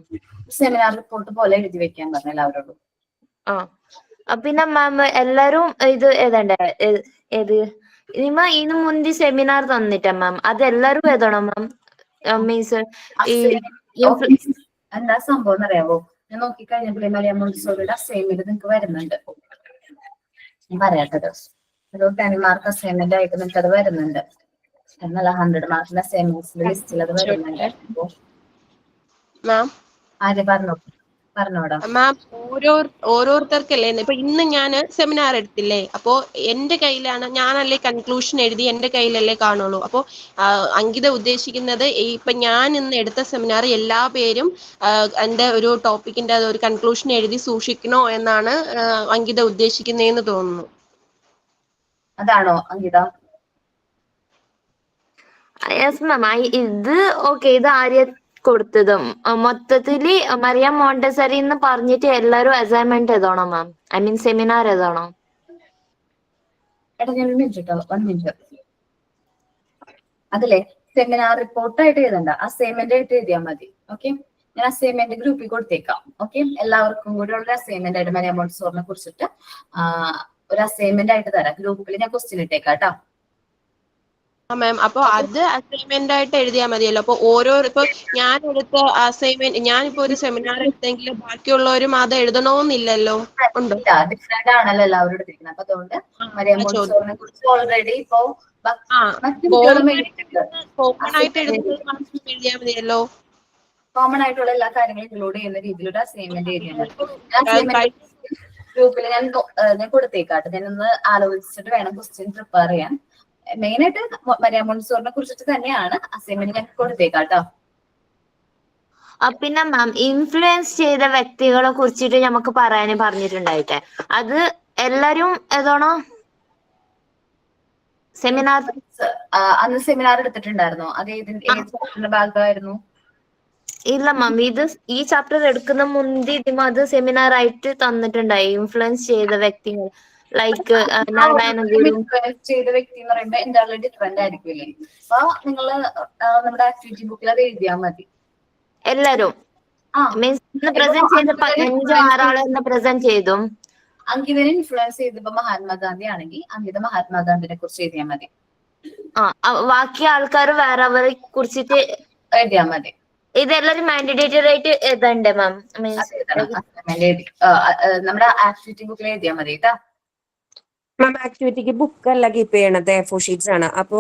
സെമിനാർ റിപ്പോർട്ട് പോലെ എഴുതി വെക്കാൻ പറഞ്ഞു എല്ലാവരോടും. പിന്നെ മാം എല്ലാരും ഇത് എഴുതണ്ടേ? ഏത് ഇന്ന് മുന്തി സെമിനാർ തന്നിട്ടാ മാം, അത് എല്ലാരും എഴുതണം മാം? മീൻസ് ഈ എന്താ സംഭവം എന്നറിയാവോ? ഞാൻ നോക്കിക്കഴിഞ്ഞപ്പോഴേ മറിയം മോണ്ടിസോറിയുടെ അസൈൻമെന്റ് നിങ്ങൾക്ക് വരുന്നുണ്ട്. ഞാൻ പറയാട്ടത്, ഒരു 10 മാർക്ക് അസൈൻമെന്റ് ആയിട്ട് നിങ്ങൾക്ക് അത് വരുന്നുണ്ട്. എന്നല്ല 100 മാർക്കിന്റെ അസൈൻമെന്റ്സിന്റെ ലിസ്റ്റിൽ അത് വരുന്നുണ്ട്. മാം ആര് പറഞ്ഞോടാ? മാം ഓരോരുത്തർക്കല്ലേ ഇപ്പൊ ഇന്ന് ഞാൻ സെമിനാർ എടുത്തില്ലേ, അപ്പോ എന്റെ കയ്യിലാണ്, ഞാനല്ലേ കൺക്ലൂഷൻ എഴുതി എന്റെ കയ്യിലല്ലേ കാണുള്ളൂ. അപ്പോ അങ്കിത ഉദ്ദേശിക്കുന്നത് ഇപ്പൊ ഞാൻ ഇന്ന് എടുത്ത സെമിനാർ എല്ലാ പേരും എന്റെ ഒരു ടോപ്പിക്കിന്റെ ഒരു കൺക്ലൂഷൻ എഴുതി സൂക്ഷിക്കണോ എന്നാണ് അങ്കിത ഉദ്ദേശിക്കുന്നതെന്ന് തോന്നുന്നു. അതാണോ അങ്കിത? Yes ma'am. ഇത് ഓക്കെ, ഇത് ആര്യ കൊടുത്തതും മൊത്തത്തില് മറിയം മോണ്ടസറി എന്ന് പറഞ്ഞിട്ട് എല്ലാരും അസൈൻമെന്റ് എഴുതണോ മാം? ഐ മീൻ സെമിനാർ എഴുതണോ? എടാ ഞാൻ മിനിറ്റ് 1 മിനിറ്റ്. അതിലെ സെമിനാർ റിപ്പോർട്ടായിട്ട് എഴുതണ്ട, അസൈൻമെന്റ് ആയിട്ട് എഴുതിയാൽ മതി. ഓക്കെ, ഞാൻ അസൈൻമെന്റ് ഗ്രൂപ്പിൽ കൊടുത്തേക്കാം. ഓക്കെ, എല്ലാവർക്കും കൂടി ഉള്ള അസൈൻമെന്റ് ആയിട്ട് മറിയം മോണ്ടിസോറിനെ കുറിച്ചിട്ട് ഒരു അസൈൻമെന്റ് ആയിട്ട് തരാം. ഗ്രൂപ്പിൽ ഞാൻ ക്വസ്റ്റ്യൻ ഇട്ടേക്കാം കേട്ടോ. മാം അപ്പൊ അത് അസൈൻമെന്റ് ആയിട്ട് എഴുതിയാൽ മതിയല്ലോ. അപ്പൊ ഇപ്പൊ ഞാൻ എടുത്ത അസൈൻമെന്റ്, ഞാനിപ്പോ ഒരു സെമിനാർ എടുത്തെങ്കിൽ ബാക്കിയുള്ളവരും അത് എഴുതണമെന്നില്ലല്ലോ? ഉണ്ടോ? ഡിഫറെന്റ് ആണല്ലോ എല്ലാവരും എടുത്തിരിക്കുന്നത്. അപ്പൊ അതുകൊണ്ട് മറിയം മോണ്ടിസോറിനെ കുറിച്ച് ഓൾറെഡി ഇപ്പോ കോമൺ ആയിട്ടുള്ള എല്ലാ കാര്യങ്ങളും ഇൻക്ലൂഡ് ചെയ്യുന്ന രീതിയിലൊരു അസൈൻമെന്റ് എഴുതിയാൽ മതി. ഗ്രൂപ്പിൽ ഞാൻ കൊടുത്തേക്കാട്ടെ. ഞാനൊന്ന് ആലോചിച്ചിട്ട് വേണം ക്വസ്റ്റ്യൻ പ്രിപ്പയർ ചെയ്യാൻ. മെയിൻ ആയിട്ട് മറിയം മോണ്ടിസോറിനെ കുറിച്ചിട്ട് തന്നെയാണ് അസൈൻമെന്റ് ഞാൻ കൊടുത്തേക്കാട്ടോ. പിന്നെ മാം ഇൻഫ്ലുവൻസ് ചെയ്ത വ്യക്തികളെ കുറിച്ചിട്ട് നമുക്ക് പറയാനും പറഞ്ഞിട്ടുണ്ടായിട്ടെ, അത് എല്ലാരും ഏതാണോ സെമിനാർ? അന്ന് സെമിനാർ എടുത്തിട്ടുണ്ടായിരുന്നോ? അത് ഏത് ഭാഗമായിരുന്നു? ഇല്ല മാം, ഇത് ഈ ചാപ്റ്റർ എടുക്കുന്ന മുന്തി അത് സെമിനാർ ആയിട്ട് തന്നിട്ടുണ്ടായി. ഇൻഫ്ലുവൻസ് ചെയ്ത വ്യക്തികൾ ലൈക്ക് നാരായണ ഗുരു. ഇൻഫ്ലുവൻസ് ചെയ്ത വ്യക്തി എന്ന് പറയുമ്പോൾ എന്തായാലും ഡിഫറെന്റ് ആയിരിക്കില്ലേ? അപ്പൊ നിങ്ങള് നമ്മുടെ ആക്ടിവിറ്റി ബുക്കിൽ അത് എഴുതിയാൽ മതി. എല്ലാരും മീൻസ് പ്രസന്റ് ചെയ്ത 5-6 ആള് പ്രസന്റ് ചെയ്തു. അങ്കിതനെ ഇൻഫ്ലുവൻസ് ചെയ്തപ്പോ മഹാത്മാഗാന്ധി ആണെങ്കിൽ അങ്കിത മഹാത്മാഗാന്ധിനെ കുറിച്ച് എഴുതിയാൽ മതി. ബാക്കി ആൾക്കാർ വേറെ അവരെ കുറിച്ചിട്ട് എഴുതിയാൽ മതി. ഇതെല്ലാരും മാൻഡേറ്ററി ആയിട്ട് എഴുതണ്ടേ മാം? നമ്മുടെ ആക്ടിവിറ്റി ബുക്കിൽ എഴുതിയാൽ മതി കേട്ടാ. മാം ആക്ടിവിറ്റിക്ക് ബുക്ക് അല്ല കീപ്പ് ചെയ്യണത്, A4 ഷീറ്റ്സ് ആണ്. അപ്പോ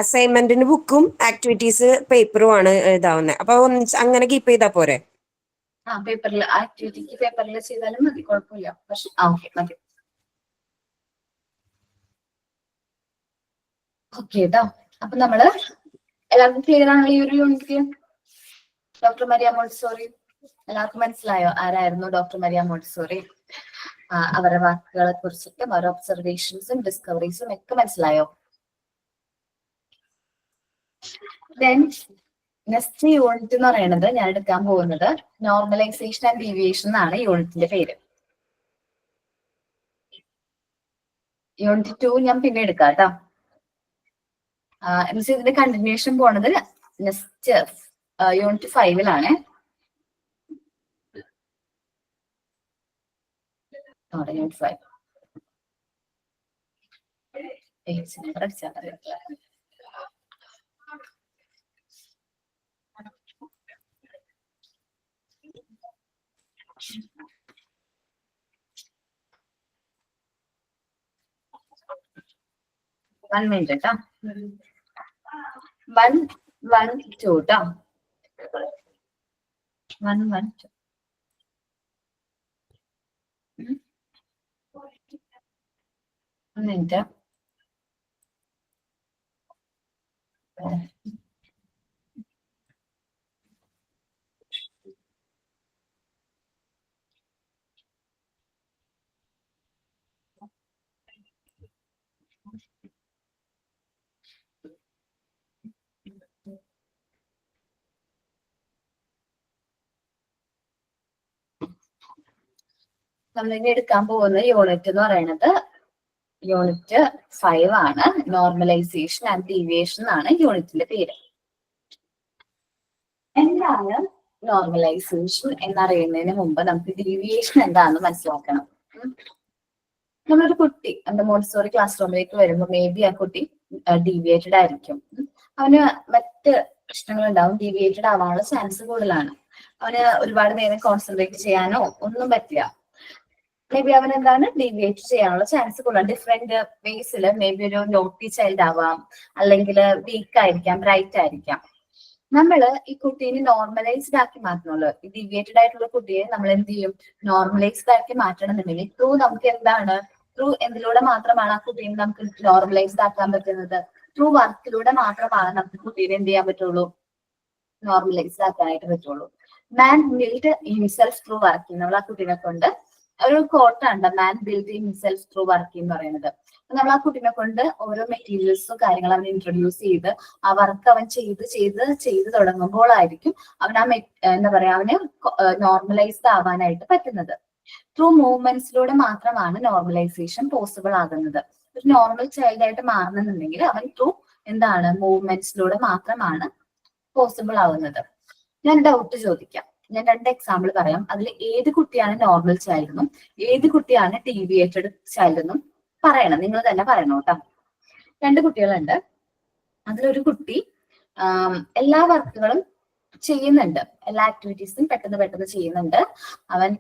അസൈൻമെന്റിന് ബുക്കും ആക്ടിവിറ്റീസ് പേപ്പറും ആണ് എഴുതാവുന്നത്. അപ്പൊ അങ്ങനെ കീപ്പ് ചെയ്താ പോരെ? പേപ്പറിൽ ആക്ടിവിറ്റിക്ക് പേപ്പറിൽ ചെയ്താലും മതി, കുഴപ്പമില്ല. പക്ഷെ ഓക്കെ മതി. ഓക്കെ കേട്ടോ. അപ്പൊ നമ്മള് എല്ലാവർക്കും ക്ലിയർ ആണ് ഈ ഒരു യൂണിറ്റ്? ഡോക്ടർ മരിയ മോണ്ടിസോറി എല്ലാവർക്കും മനസ്സിലായോ? ആരായിരുന്നു ഡോക്ടർ മരിയ മോണ്ടിസോറി? അവരുടെ വാക്കുകളെ കുറിച്ചിട്ടും അവരുടെ ഒബ്സർവേഷൻസും ഡിസ്കവറീസും ഒക്കെ മനസ്സിലായോ? ദെൻ നെക്സ്റ്റ് യൂണിറ്റ് എന്ന് പറയുന്നത് ഞാൻ എടുക്കാൻ പോകുന്നത് നോർമലൈസേഷൻ ആൻഡ് ഡീവിയേഷൻ എന്നാണ് യൂണിറ്റിന്റെ പേര്. യൂണിറ്റ് 2 ഞാൻ പിന്നെ എടുക്കാം കേട്ടോ. എന്നുവെച്ചാൽ ഇതിന്റെ കണ്ടിന്യൂഷൻ പോണത് നെക്സ്റ്റ് യൂണിറ്റ് 5-ലാണ്. യൂണിറ്റ് 5 1 മിനിറ്റ് കേട്ടോ. 1-1-2 കേട്ടോ. 1-1-2 1 മിനിറ്റ്. നമ്മളിനി എടുക്കാൻ പോകുന്ന യൂണിറ്റ് എന്ന് പറയുന്നത് യൂണിറ്റ് 5 ആണ്. നോർമലൈസേഷൻ ആൻഡ് ഡീവിയേഷൻ ആണ് യൂണിറ്റിന്റെ പേര്. എന്താണ് നോർമലൈസേഷൻ എന്നറിയുന്നതിന് മുമ്പ് നമുക്ക് ഡീവിയേഷൻ എന്താണെന്ന് മനസ്സിലാക്കണം. നമ്മളൊരു കുട്ടി നമ്മുടെ മോണ്ടിസോറി ക്ലാസ് റൂമിലേക്ക് വരുമ്പോൾ മേ ബി ആ കുട്ടി ഡീവിയേറ്റഡ് ആയിരിക്കും. അവന് മറ്റ് പ്രശ്നങ്ങൾ ഉണ്ടാവും, ഡീവിയേറ്റഡ് ആവാനുള്ള ചാൻസ് കൂടുതലാണ്. അവന് ഒരുപാട് നേരം കോൺസെൻട്രേറ്റ് ചെയ്യാനോ ഒന്നും പറ്റില്ല. മേ ബി അവൻ എന്താണ് ഡീവിയേറ്റ് ചെയ്യാനുള്ള ചാൻസ് കൂടുതലാണ്. ഡിഫറെന്റ് വേസിൽ മേ ബി ഒരു നോട്ടി ചൈൽഡ് ആവാം, അല്ലെങ്കിൽ വീക്ക് ആയിരിക്കാം, ബ്രൈറ്റ് ആയിരിക്കാം. നമ്മള് ഈ കുട്ടീനെ നോർമലൈസ്ഡ് ആക്കി മാറ്റണമല്ലോ. ഈ ഡീവിയേറ്റഡ് ആയിട്ടുള്ള കുട്ടിയെ നമ്മൾ എന്ത് ചെയ്യും? നോർമലൈസ്ഡ് ആക്കി മാറ്റണമെന്നുണ്ടെങ്കിൽ ത്രൂ നമുക്ക് എന്താണ്, ത്രൂ എന്തിലൂടെ മാത്രമാണ് ആ കുട്ടീനെ നമുക്ക് നോർമലൈസ്ഡ് ആക്കാൻ പറ്റുന്നത്? ത്രൂ വർക്കിലൂടെ മാത്രമാണ് നമുക്ക് കുട്ടീനെ എന്ത് ചെയ്യാൻ പറ്റുള്ളൂ? നോർമലൈസ്ഡ് ആക്കാനായിട്ട് പറ്റുള്ളൂ. മാൻ ബിൽഡ് ഹിംസെൽഫ് ത്രൂ വർക്കിംഗ്. നമ്മൾ ആ കുട്ടീനെ കൊണ്ട് ഒരു കോട്ടാണ് മാൻ ബിൽഡ് ഹിംസെൽഫ് ത്രൂ വർക്കിംഗ് എന്ന് പറയുന്നത്. നമ്മൾ ആ കുട്ടീനെ കൊണ്ട് ഓരോ മെറ്റീരിയൽസും കാര്യങ്ങളും അവൻ ഇൻട്രൊഡ്യൂസ് ചെയ്ത് ആ വർക്ക് അവൻ ചെയ്ത് തുടങ്ങുമ്പോഴായിരിക്കും അവൻ ആ എന്താ പറയാ അവന് നോർമലൈസ്ഡ് ആവാനായിട്ട് പറ്റുന്നത്. ത്രൂ മൂവ്മെന്റ്സിലൂടെ മാത്രമാണ് നോർമലൈസേഷൻ പോസിബിൾ ആകുന്നത്. ഒരു നോർമൽ ചൈൽഡ് ആയിട്ട് മാറണമെന്നുണ്ടെങ്കിൽ അവൻ ത്രൂ എന്താണ് മൂവ്മെന്റ്സിലൂടെ മാത്രമാണ് പോസിബിൾ ആവുന്നത്. ഞാൻ ഡൗട്ട് ചോദിക്കാം. ഞാൻ 2 എക്സാമ്പിൾ പറയാം. അതിൽ ഏത് കുട്ടിയാണ് നോർമൽ ചൈൽഡ് എന്നും ഏത് കുട്ടിയാണ് ഡീവിയേറ്റഡ് ചൈൽഡ് എന്നും പറയണം. നിങ്ങൾ തന്നെ പറയണം കേട്ടോ. 2 കുട്ടികളുണ്ട്. അതിലൊരു കുട്ടി എല്ലാ വർക്കുകളും ചെയ്യുന്നുണ്ട്, എല്ലാ ആക്ടിവിറ്റീസും പെട്ടെന്ന് ചെയ്യുന്നുണ്ട്. അവൻ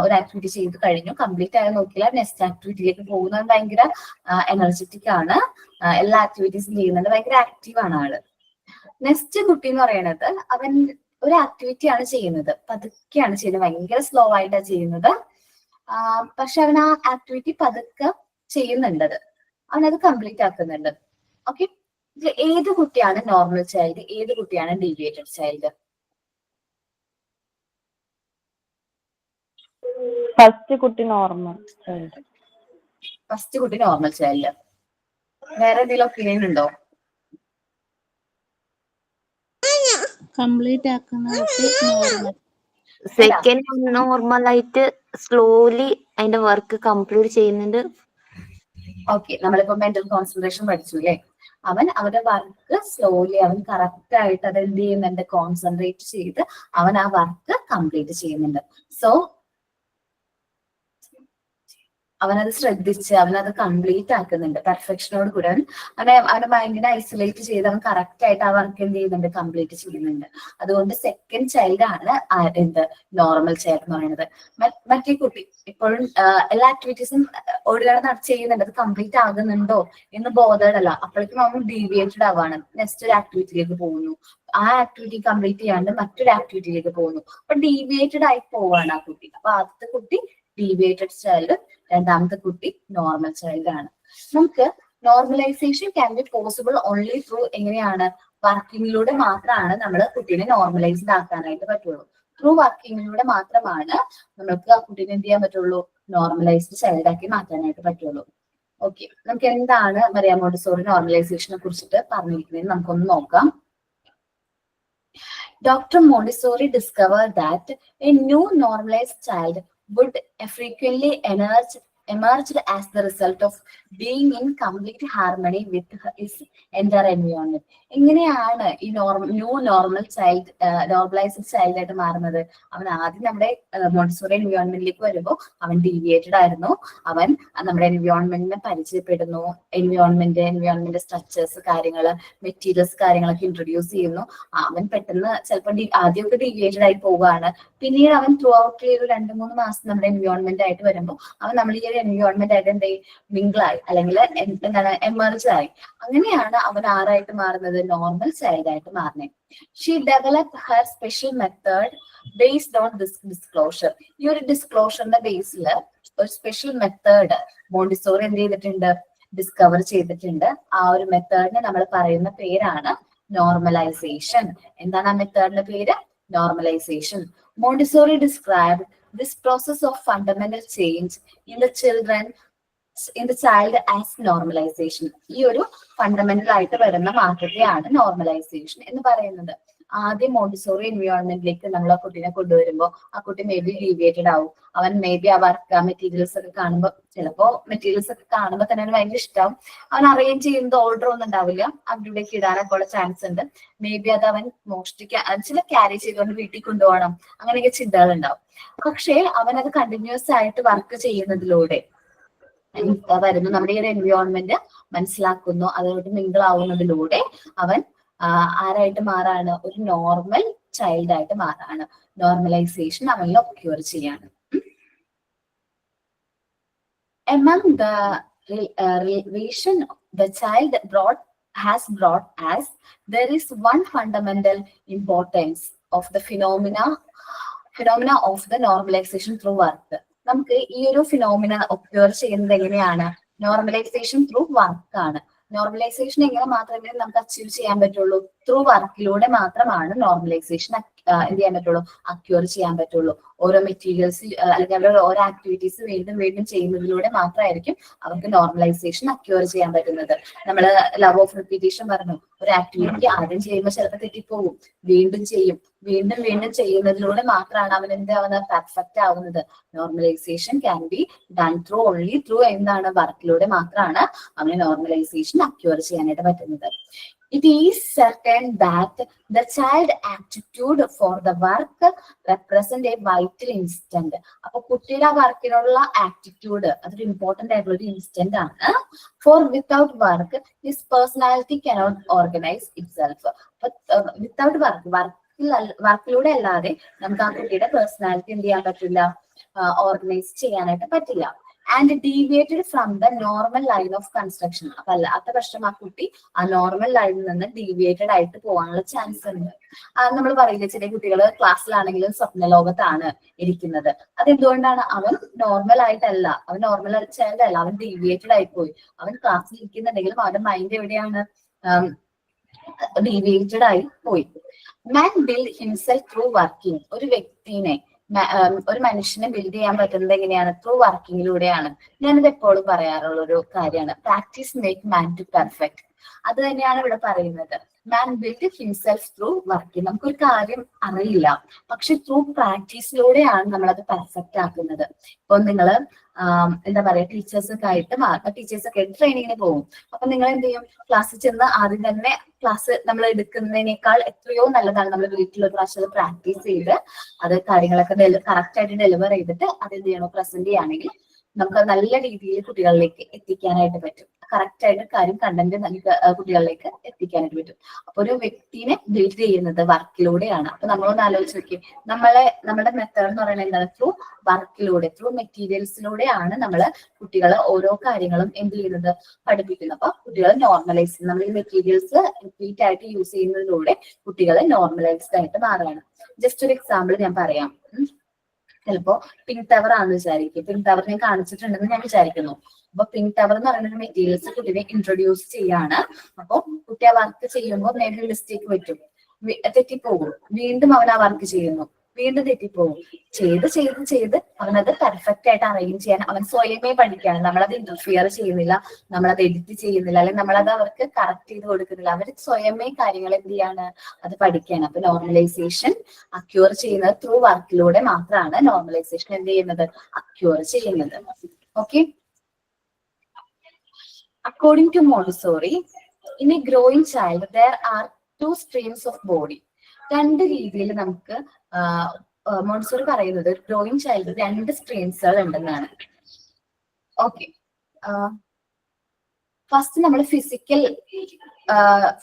ഒരു ആക്ടിവിറ്റി ചെയ്ത് കഴിഞ്ഞു, കംപ്ലീറ്റ് ആയി നോക്കില്ല, നെക്സ്റ്റ് ആക്ടിവിറ്റിയിലേക്ക് പോകുന്നവൻ ഭയങ്കര എനർജറ്റിക് ആണ്, എല്ലാ ആക്ടിവിറ്റീസും ചെയ്യുന്നുണ്ട്, ഭയങ്കര ആക്റ്റീവ് ആണ് ആള്. നെക്സ്റ്റ് കുട്ടി എന്ന് പറയുന്നത് അവൻ ഒരു ആക്ടിവിറ്റിയാണ് ചെയ്യുന്നത്, പതുക്കെയാണ് ചെയ്യുന്നത്, ഭയങ്കര സ്ലോ ആയിട്ടാണ് ചെയ്യുന്നത്. പക്ഷെ അവൻ ആ ആക്ടിവിറ്റി പതുക്കെ ചെയ്യുന്നുണ്ട്, അവനത് കംപ്ലീറ്റ് ആക്കുന്നുണ്ട്. ഓക്കെ, ഏത് കുട്ടിയാണ് നോർമൽ ചൈൽഡ്, ഏത് കുട്ടിയാണ് ഡീവിയേറ്റഡ് ചൈൽഡ്? ഫസ്റ്റ് കുട്ടി നോർമൽ ചൈൽഡ്. ഫസ്റ്റ് കുട്ടി നോർമൽ ചൈൽഡ്. വേറെ എന്തെങ്കിലും ഒപ്പീനിയൻ ഉണ്ടോ? കംപ്ലീറ്റ് ആക്കുന്ന കുട്ടി നോർമൽ. സെക്കൻഡ് നോർമൽ ആയിട്ട് സ്ലോലി അതിന്റെ വർക്ക് കംപ്ലീറ്റ് ചെയ്യുന്നുണ്ട്. ഓക്കെ, നമ്മളിപ്പോ മെന്റൽ കോൺസെൻട്രേഷൻ പഠിച്ചു അല്ലേ? അവന്റെ വർക്ക് സ്ലോലി അവൻ കറക്റ്റ് ആയിട്ട് അത് എന്ത് ചെയ്യുന്നുണ്ട്, കോൺസെൻട്രേറ്റ് ചെയ്ത് അവൻ ആ വർക്ക് കംപ്ലീറ്റ് ചെയ്യുന്നുണ്ട്. സോ അവനത് ശ്രദ്ധിച്ച് അവനത് കംപ്ലീറ്റ് ആക്കുന്നുണ്ട് പെർഫെക്ഷനോട് കൂടെ. അവന്റെ മൈൻഡിനെ ഐസൊലേറ്റ് ചെയ്ത് അവൻ കറക്റ്റ് ആയിട്ട് ആ വർക്ക് എന്ത് ചെയ്യുന്നുണ്ട്, കംപ്ലീറ്റ് ചെയ്യുന്നുണ്ട്. അതുകൊണ്ട് സെക്കൻഡ് ചൈൽഡ് ആണ് എന്ത്, നോർമൽ ചൈൽഡ് എന്ന് പറയുന്നത്. മറ്റേ കുട്ടി ഇപ്പോഴും എല്ലാ ആക്ടിവിറ്റീസും ഓടിയാണ് ചെയ്യുന്നുണ്ട്, അത് കംപ്ലീറ്റ് ആകുന്നുണ്ടോ എന്ന് ബോധേഡല്ല. അപ്പോഴേക്കും അവൻ ഡീവിയേറ്റഡ് ആവാണ്, നെക്സ്റ്റ് ഒരു ആക്ടിവിറ്റിയിലേക്ക് പോകുന്നു. ആ ആക്ടിവിറ്റി കംപ്ലീറ്റ് ചെയ്യാണ്ട് മറ്റൊരു ആക്ടിവിറ്റിയിലേക്ക് പോകുന്നു. അപ്പൊ ഡീവിയേറ്റഡ് ആയി പോവാണ് ആ കുട്ടി. അപ്പൊ ആദ്യത്തെ കുട്ടി ഡീവിയേറ്റഡ് ചൈൽഡ്, രണ്ടാമത്തെ കുട്ടി നോർമൽ ചൈൽഡ് ആണ്. നമുക്ക് normalisation can be possible only through എങ്ങനെയാണ്, വർക്കിങ്ങിലൂടെ മാത്രമാണ് നമ്മൾ കുട്ടീനെ നോർമലൈസ്ഡ് ആക്കാനായിട്ട് പറ്റുള്ളൂ. ത്രൂ വർക്കിങ്ങിലൂടെ മാത്രമാണ് നമുക്ക് ആ കുട്ടീനെ എന്ത് ചെയ്യാൻ പറ്റുള്ളൂ, നോർമലൈസ്ഡ് ചൈൽഡ് ആക്കി മാറ്റാനായിട്ട് പറ്റുള്ളൂ. ഓക്കെ, നമുക്ക് എന്താണ് മരിയ മോണ്ടിസോറി നോർമലൈസേഷനെ കുറിച്ചിട്ട് പറഞ്ഞിരിക്കുന്നത് നമുക്കൊന്ന് നോക്കാം. Dr. Montessori discovered that a new normalized child would frequently emerged as the result of being in complete harmony with his entire environment. എങ്ങനെയാണ് ഈ new normal child normalised child ആയിട്ട് മാറുന്നത്? അവൻ ആദ്യം നമ്മുടെ മോണ്ടിസോറി എൻവയോൺമെന്റിലേക്ക് വരുമ്പോൾ അവൻ ഡീവിയേറ്റഡ് ആയിരുന്നു. അവൻ നമ്മുടെ എൻവയോൺമെന്റിനെ പരിചയപ്പെടുന്നു, എൻവയോൺമെന്റ് സ്ട്രക്ചേഴ്സ്, കാര്യങ്ങള്, മെറ്റീരിയൽസ്, കാര്യങ്ങളൊക്കെ ഇൻട്രൊഡ്യൂസ് ചെയ്യുന്നു. അവൻ പെട്ടെന്ന് ചിലപ്പോൾ ആദ്യമൊക്കെ ഡീവിയേറ്റഡ് ആയി പോവുകയാണ്. പിന്നീട് അവൻ ത്രൂ ഔട്ട് ഒരു 2-3 മാസം നമ്മുടെ എൻവയോൺമെന്റ് ആയിട്ട് വരുമ്പോൾ അവൻ നമ്മൾ ഈ ഒരു എൻവയോൺമെന്റ് ആയിട്ട് എന്ത് മിംഗിളായി, അല്ലെങ്കിൽ എന്താണ് എമർജ് ആയി. അങ്ങനെയാണ് അവൻ ആരായിട്ട് മാറുന്നത്, നോർമൽ ചൈൽഡ് ആയിട്ട് മാറുന്നത്. She develop her special method based on disclosure. ഈ ഒരു ഡിസ്ക്ലോഷറിന്റെ ബേസിൽ ഒരു സ്പെഷ്യൽ മെത്തേഡ് മോണ്ടിസോറി എന്ത് ചെയ്തിട്ടുണ്ട്, ഡിസ്കവർ ചെയ്തിട്ടുണ്ട്. ആ ഒരു മെത്തേഡിന് നമ്മൾ പറയുന്ന പേരാണ് നോർമലൈസേഷൻ. എന്താണ് ആ മെത്തേഡിന്റെ പേര്? Normalisation. Montessori described this process of fundamental change in the child as normalization. ഈ ഒരു ഫണ്ടമെന്റൽ ആയിട്ട് വരുന്ന മാറ്റത്തെയാണ് നോർമലൈസേഷൻ എന്ന് പറയുന്നത്. ആദ്യം മോണ്ടിസോറി എൻവയോൺമെന്റിലേക്ക് നമ്മൾ ആ കുട്ടീനെ കൊണ്ടുവരുമ്പോൾ ആ കുട്ടി മേ ബി ഡീവിയേറ്റഡ് ആവും. അവൻ മേ ബി ആ വർക്ക് മെറ്റീരിയൽസ് ഒക്കെ കാണുമ്പോൾ, ചിലപ്പോ മെറ്റീരിയൽസ് ഒക്കെ കാണുമ്പോൾ തന്നെ അവന് ഭയങ്കര ഇഷ്ടമാവും. അവൻ അറേഞ്ച് ചെയ്യുന്നത് ഓർഡർ ഒന്നും ഉണ്ടാവില്ല, അവരുടെയൊക്കെ ഇടാനൊക്കെ ഉള്ള ചാൻസ് ഉണ്ട്. മേ ബി അത് അവൻ ചില ക്യാരി ചെയ്തുകൊണ്ട് വീട്ടിൽ കൊണ്ടുപോകണം, അങ്ങനെയൊക്കെ ചിന്തകൾ ഉണ്ടാവും. പക്ഷേ അവൻ അത് കണ്ടിന്യൂസ് ആയിട്ട് വർക്ക് ചെയ്യുന്നതിലൂടെ വരുന്നു, നമ്മുടെ ഈ ഒരു എൻവയോൺമെന്റ് മനസ്സിലാക്കുന്നു, അതോട്ട് മിങ്കിൾ ആവുന്നതിലൂടെ അവൻ ആരായിട്ട് മാറാണ്, ഒരു നോർമൽ ചൈൽഡ് ആയിട്ട് മാറാണ്. നോർമലൈസേഷൻ അവനിൽ ഒക്യൂർ ചെയ്യാണ്. Among the relation the child has brought as there is one fundamental importance of the phenomena of the normalization through work. നമുക്ക് ഈ ഒരു ഫിനോമിന ഒക്യൂർ ചെയ്യുന്നത് എങ്ങനെയാണ്? നോർമലൈസേഷൻ ത്രൂ വർക്ക് ആണ്. നോർമലൈസേഷൻ എങ്ങനെ മാത്രമേ നമുക്ക് അച്ചീവ് ചെയ്യാൻ പറ്റുള്ളൂ? ത്രൂ വർക്കിലൂടെ മാത്രമാണ് നോർമലൈസേഷൻ എന്ത് ചെയ്യാൻ പറ്റുള്ളൂ, അക്യൂർ ചെയ്യാൻ പറ്റുള്ളൂ. ഓരോ മെറ്റീരിയൽസ് അല്ലെങ്കിൽ അവരുടെ ഓരോ ആക്ടിവിറ്റീസ് വീണ്ടും വീണ്ടും ചെയ്യുന്നതിലൂടെ മാത്രമായിരിക്കും അവർക്ക് നോർമലൈസേഷൻ അക്യൂർ ചെയ്യാൻ പറ്റുന്നത്. നമ്മൾ ലവ് ഓഫ് റിപ്പീറ്റേഷൻ പറഞ്ഞു. ഒരു ആക്ടിവിറ്റി ആദ്യം ചെയ്യുമ്പോൾ ചിലപ്പോൾ തെറ്റിപ്പോകും, വീണ്ടും ചെയ്യും, വീണ്ടും വീണ്ടും ചെയ്യുന്നതിലൂടെ മാത്രമാണ് അവൻ എന്താവുന്നത്, പെർഫെക്റ്റ് ആവുന്നത്. Normalisation can be done through only through എന്താണ്, വർക്കിലൂടെ മാത്രമാണ് അവന് നോർമലൈസേഷൻ അക്യൂർ ചെയ്യാനായിട്ട് പറ്റുന്നത്. It is certain that the child attitude for the work represent a vital instant. അപ്പൊ കുട്ടിയുടെ വർക്കിനുള്ള ആറ്റിറ്റ്യൂഡ് അതൊരു ഇമ്പോർട്ടന്റ് ആയിട്ടുള്ള ഒരു ഇൻസ്റ്റന്റ് ആണ്. For without work his personality cannot organize itself. Without വർക്കിലൂടെ അല്ലാതെ നമുക്ക് ആ കുട്ടിയുടെ പേഴ്സണാലിറ്റി എന്ത് ചെയ്യാൻ പറ്റില്ല, ഓർഗനൈസ് ചെയ്യാനായിട്ട് പറ്റില്ല. And deviated from the normal line of construction. അപ്പൊ അല്ലാത്ത പക്ഷം ആ കുട്ടി ആ നോർമൽ ലൈനിൽ നിന്ന് ഡീവിയേറ്റഡ് ആയിട്ട് പോകാനുള്ള ചാൻസ് ഉണ്ട്. നമ്മൾ പറയില്ല, ചില കുട്ടികൾ ക്ലാസ്സിലാണെങ്കിലും സ്വപ്ന ലോകത്താണ് ഇരിക്കുന്നത്. അതെന്തുകൊണ്ടാണ്? അവൻ നോർമൽ ആയിട്ടല്ല, അവൻ നോർമൽ ചൈൽഡ് അല്ല, അവൻ ഡീവിയേറ്റഡ് ആയി പോയി. അവൻ ക്ലാസ്സിൽ ഇരിക്കുന്നുണ്ടെങ്കിലും അവന്റെ മൈൻഡ് എവിടെയാണ്, ഡീവിയേറ്റഡ് ആയി പോയി. Man build himself through working. ഒരു വ്യക്തിനെ, ഒരു മനുഷ്യനെ ബിൽഡ് ചെയ്യാൻ പറ്റുന്നത് എങ്ങനെയാണ്? ത്രൂ വർക്കിങ്ങിലൂടെയാണ്. ഞാനിത് എപ്പോഴും പറയാറുള്ള ഒരു കാര്യമാണ്, practice make man to perfect. അത് തന്നെയാണ് ഇവിടെ പറയുന്നത്. Man build himself through work. നമുക്കൊരു കാര്യം അറിയില്ല, പക്ഷെ ത്രൂ പ്രാക്ടീസിലൂടെയാണ് നമ്മളത് പെർഫെക്റ്റ് ആക്കുന്നത്. ഇപ്പൊ നിങ്ങള് എന്താ പറയാ, ടീച്ചേഴ്സൊക്കെ ആയിട്ട് ട്രെയിനിങ്ങിന് പോകും. അപ്പൊ നിങ്ങൾ എന്ത് ചെയ്യും, ക്ലാസ്സിൽ ചെന്ന് ആദ്യം തന്നെ ക്ലാസ് നമ്മൾ എടുക്കുന്നതിനേക്കാൾ എത്രയോ നല്ലതാണ് നമ്മൾ വീട്ടിൽ ഒരു പ്രാവശ്യം പ്രാക്ടീസ് ചെയ്ത് അത് കാര്യങ്ങളൊക്കെ കറക്റ്റ് ആയിട്ട് ഡെലിവർ ചെയ്തിട്ട് അത് എന്ത് ചെയ്യണോ പ്രസന്റ് ചെയ്യുകയാണെങ്കിൽ നമുക്ക് നല്ല രീതിയിൽ കുട്ടികളിലേക്ക് എത്തിക്കാനായിട്ട് പറ്റും. കറക്റ്റ് ആയിട്ട് കാര്യം കണ്ടന്റ് നമുക്ക് കുട്ടികളിലേക്ക് എത്തിക്കാനായിട്ട് പറ്റും. അപ്പൊ ഒരു വ്യക്തിനെ ബിൽഡ് ചെയ്യുന്നത് വർക്കിലൂടെയാണ്. അപ്പൊ നമ്മളൊന്ന് ആലോചിച്ച് നോക്കി, നമ്മുടെ മെത്തേഡ് എന്ന് പറയുന്നത് എന്താണ്? ത്രൂ വർക്കിലൂടെ, ത്രൂ മെറ്റീരിയൽസിലൂടെയാണ് നമ്മൾ കുട്ടികളെ ഓരോ കാര്യങ്ങളും എന്ത് ചെയ്യുന്നത്, പഠിപ്പിക്കുന്നത്. അപ്പൊ കുട്ടികളെ നോർമലൈസ് ചെയ്യുന്നത്, നമ്മൾ ഈ മെറ്റീരിയൽസ് റിപ്പീറ്റ് ആയിട്ട് യൂസ് ചെയ്യുന്നതിലൂടെ കുട്ടികളെ നോർമലൈസ്ഡ് ആയിട്ട് മാറുകയാണ്. ജസ്റ്റ് ഒരു എക്സാമ്പിൾ ഞാൻ പറയാം. ചിലപ്പോ പിങ്ക് ടവർ ആണെന്ന് വിചാരിക്കും. പിങ്ക് ടവർ ഞാൻ കാണിച്ചിട്ടുണ്ടെന്ന് ഞാൻ വിചാരിക്കുന്നു. അപ്പൊ പിങ്ക് ടവർ എന്ന് പറയുന്ന മെറ്റീരിയൽസ് കുട്ടിയെ ഇൻട്രൊഡ്യൂസ് ചെയ്യാണ്. അപ്പൊ കുട്ടി ആ വർക്ക് ചെയ്യുമ്പോൾ മേ ബി മിസ്റ്റേക്ക് പറ്റും, തെറ്റിപ്പോകും. വീണ്ടും അവൻ ആ വർക്ക് ചെയ്യുന്നു, വീണ്ടും തെറ്റിപ്പോകും. ചെയ്ത് അവനത് പെർഫെക്റ്റ് ആയിട്ട് അറേഞ്ച് ചെയ്യാൻ അവൻ സ്വയമേ പഠിക്കുകയാണ്. നമ്മളത് ഇന്റർഫിയർ ചെയ്യുന്നില്ല, നമ്മളത് എഡിറ്റ് ചെയ്യുന്നില്ല, അല്ലെങ്കിൽ നമ്മളത് അവർക്ക് കറക്റ്റ് ചെയ്ത് കൊടുക്കുന്നില്ല. അവർ സ്വയമേ കാര്യങ്ങൾ എന്ത് ചെയ്യാണ്, അത് പഠിക്കുകയാണ്. അപ്പൊ നോർമലൈസേഷൻ അക്യൂർ ചെയ്യുന്നത് ത്രൂ വർക്കിലൂടെ മാത്രമാണ് നോർമലൈസേഷൻ എന്ത് ചെയ്യുന്നത്, അക്യൂർ ചെയ്യുന്നത്. Okay. According to Montessori, in a growing child, there are two streams of body. രണ്ട് രീതിയിൽ നമുക്ക് മോണ്ടിസോറി പറയുന്നത് ഗ്രോയിങ് ചൈൽഡ് രണ്ട് സ്ട്രീംസുകൾ ഉണ്ടെന്നാണ്. ഓക്കെ. ഫസ്റ്റ് നമ്മൾ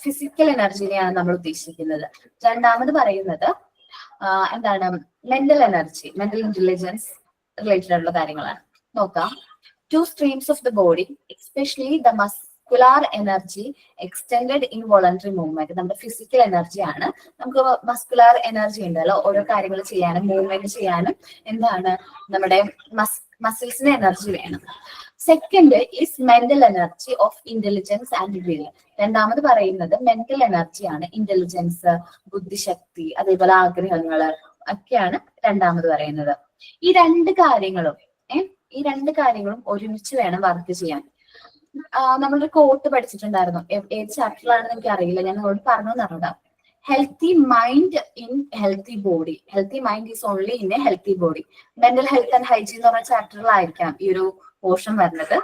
ഫിസിക്കൽ എനർജിനെയാണ് നമ്മൾ ഉദ്ദേശിക്കുന്നത്. രണ്ടാമത് പറയുന്നത് എന്താണ്, mental energy, mental intelligence related ആയിട്ടുള്ള കാര്യങ്ങളാണ്. നോക്കാം. Two streams of the body, especially the muscular energy extended involuntary movement. നമ്മുടെ ഫിസിക്കൽ എനർജി ആണ്. നമുക്ക് മസ്കുലാർ എനർജി ഉണ്ടല്ലോ, ഓരോ കാര്യങ്ങൾ ചെയ്യാനും മൂവ്മെന്റ് ചെയ്യാനും എന്താണ്, നമ്മുടെ മസിൽസിന് എനർജി വേണം. Second is mental energy of intelligence and will. രണ്ടാമത് പറയുന്നത് മെന്റൽ എനർജിയാണ്. ഇന്റലിജൻസ്, ബുദ്ധിശക്തി, അതേപോലെ ആഗ്രഹങ്ങള് ഒക്കെയാണ് രണ്ടാമത് പറയുന്നത്. ഈ രണ്ട് കാര്യങ്ങളും ഒരുമിച്ച് വേണം വർക്ക് ചെയ്യാൻ. നമ്മളൊരു കോട്ട് പഠിച്ചിട്ടുണ്ടായിരുന്നു, ഏത് ചാപ്റ്ററിലാണെന്ന് എനിക്ക് അറിയില്ല, ഞാൻ നിങ്ങളോട് പറഞ്ഞു തന്നതാണ്. Healthy mind in healthy body. Healthy mind is only in a healthy body. Mental health and hygiene എന്ന് പറഞ്ഞ ചാപ്റ്ററിലായിരിക്കാം ഈ ഒരു പോർഷൻ വരുന്നത്.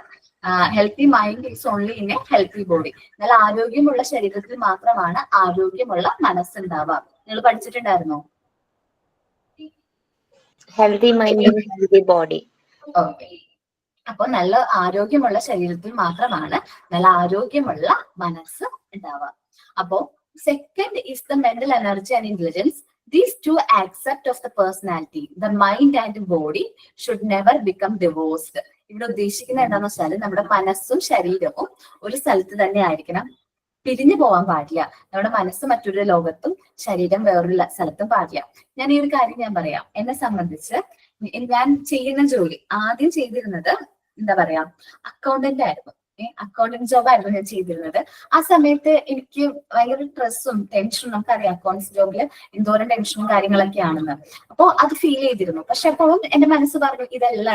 Healthy mind is only in a healthy body. എന്നാൽ ആരോഗ്യമുള്ള ശരീരത്തിൽ മാത്രമാണ് ആരോഗ്യമുള്ള മനസ്സുണ്ടാവുക. നിങ്ങൾ പഠിച്ചിട്ടുണ്ടായിരുന്നോ? Healthy mind healthy body. Okay. അപ്പൊ നല്ല ആരോഗ്യമുള്ള ശരീരത്തിൽ മാത്രമാണ് നല്ല ആരോഗ്യമുള്ള മനസ്സ് ഉണ്ടാവുക. അപ്പോ second is the mental energy and intelligence. These two aspects of the personality, the mind and body, should never become divorced. ഇവിടെ ഉദ്ദേശിക്കുന്നത് എന്താണെന്ന് വെച്ചാൽ നമ്മുടെ മനസ്സും ശരീരവും ഒരു സ്ഥലത്ത് തന്നെ ആയിരിക്കണം, പിരിഞ്ഞു പോകാൻ പാടില്ല. നമ്മുടെ മനസ്സ് മറ്റൊരു ലോകത്തും ശരീരം വേറൊരു സ്ഥലത്തും പാടില്ല. ഞാൻ ഈ ഒരു കാര്യം ഞാൻ പറയാം. എന്നെ സംബന്ധിച്ച് ഞാൻ ചെയ്യുന്ന ജോലി ആദ്യം ചെയ്തിരുന്നത് എന്താ പറയാ, അക്കൗണ്ടന്റ് ആയിരുന്നു. അക്കൗണ്ടന്റ് ജോബ് ആയിരുന്നു ഞാൻ ചെയ്തിരുന്നത്. ആ സമയത്ത് എനിക്ക് ഭയങ്കര സ്ട്രെസ്സും ടെൻഷനും, നമുക്കറിയാം അക്കൗണ്ട്സ് ജോബില് എന്തോരം ടെൻഷനും കാര്യങ്ങളൊക്കെ ആണെന്ന്. അപ്പൊ അത് ഫീൽ ചെയ്തിരുന്നു. പക്ഷെ അപ്പോഴും എന്റെ മനസ്സ് പറഞ്ഞു, ഇതല്ല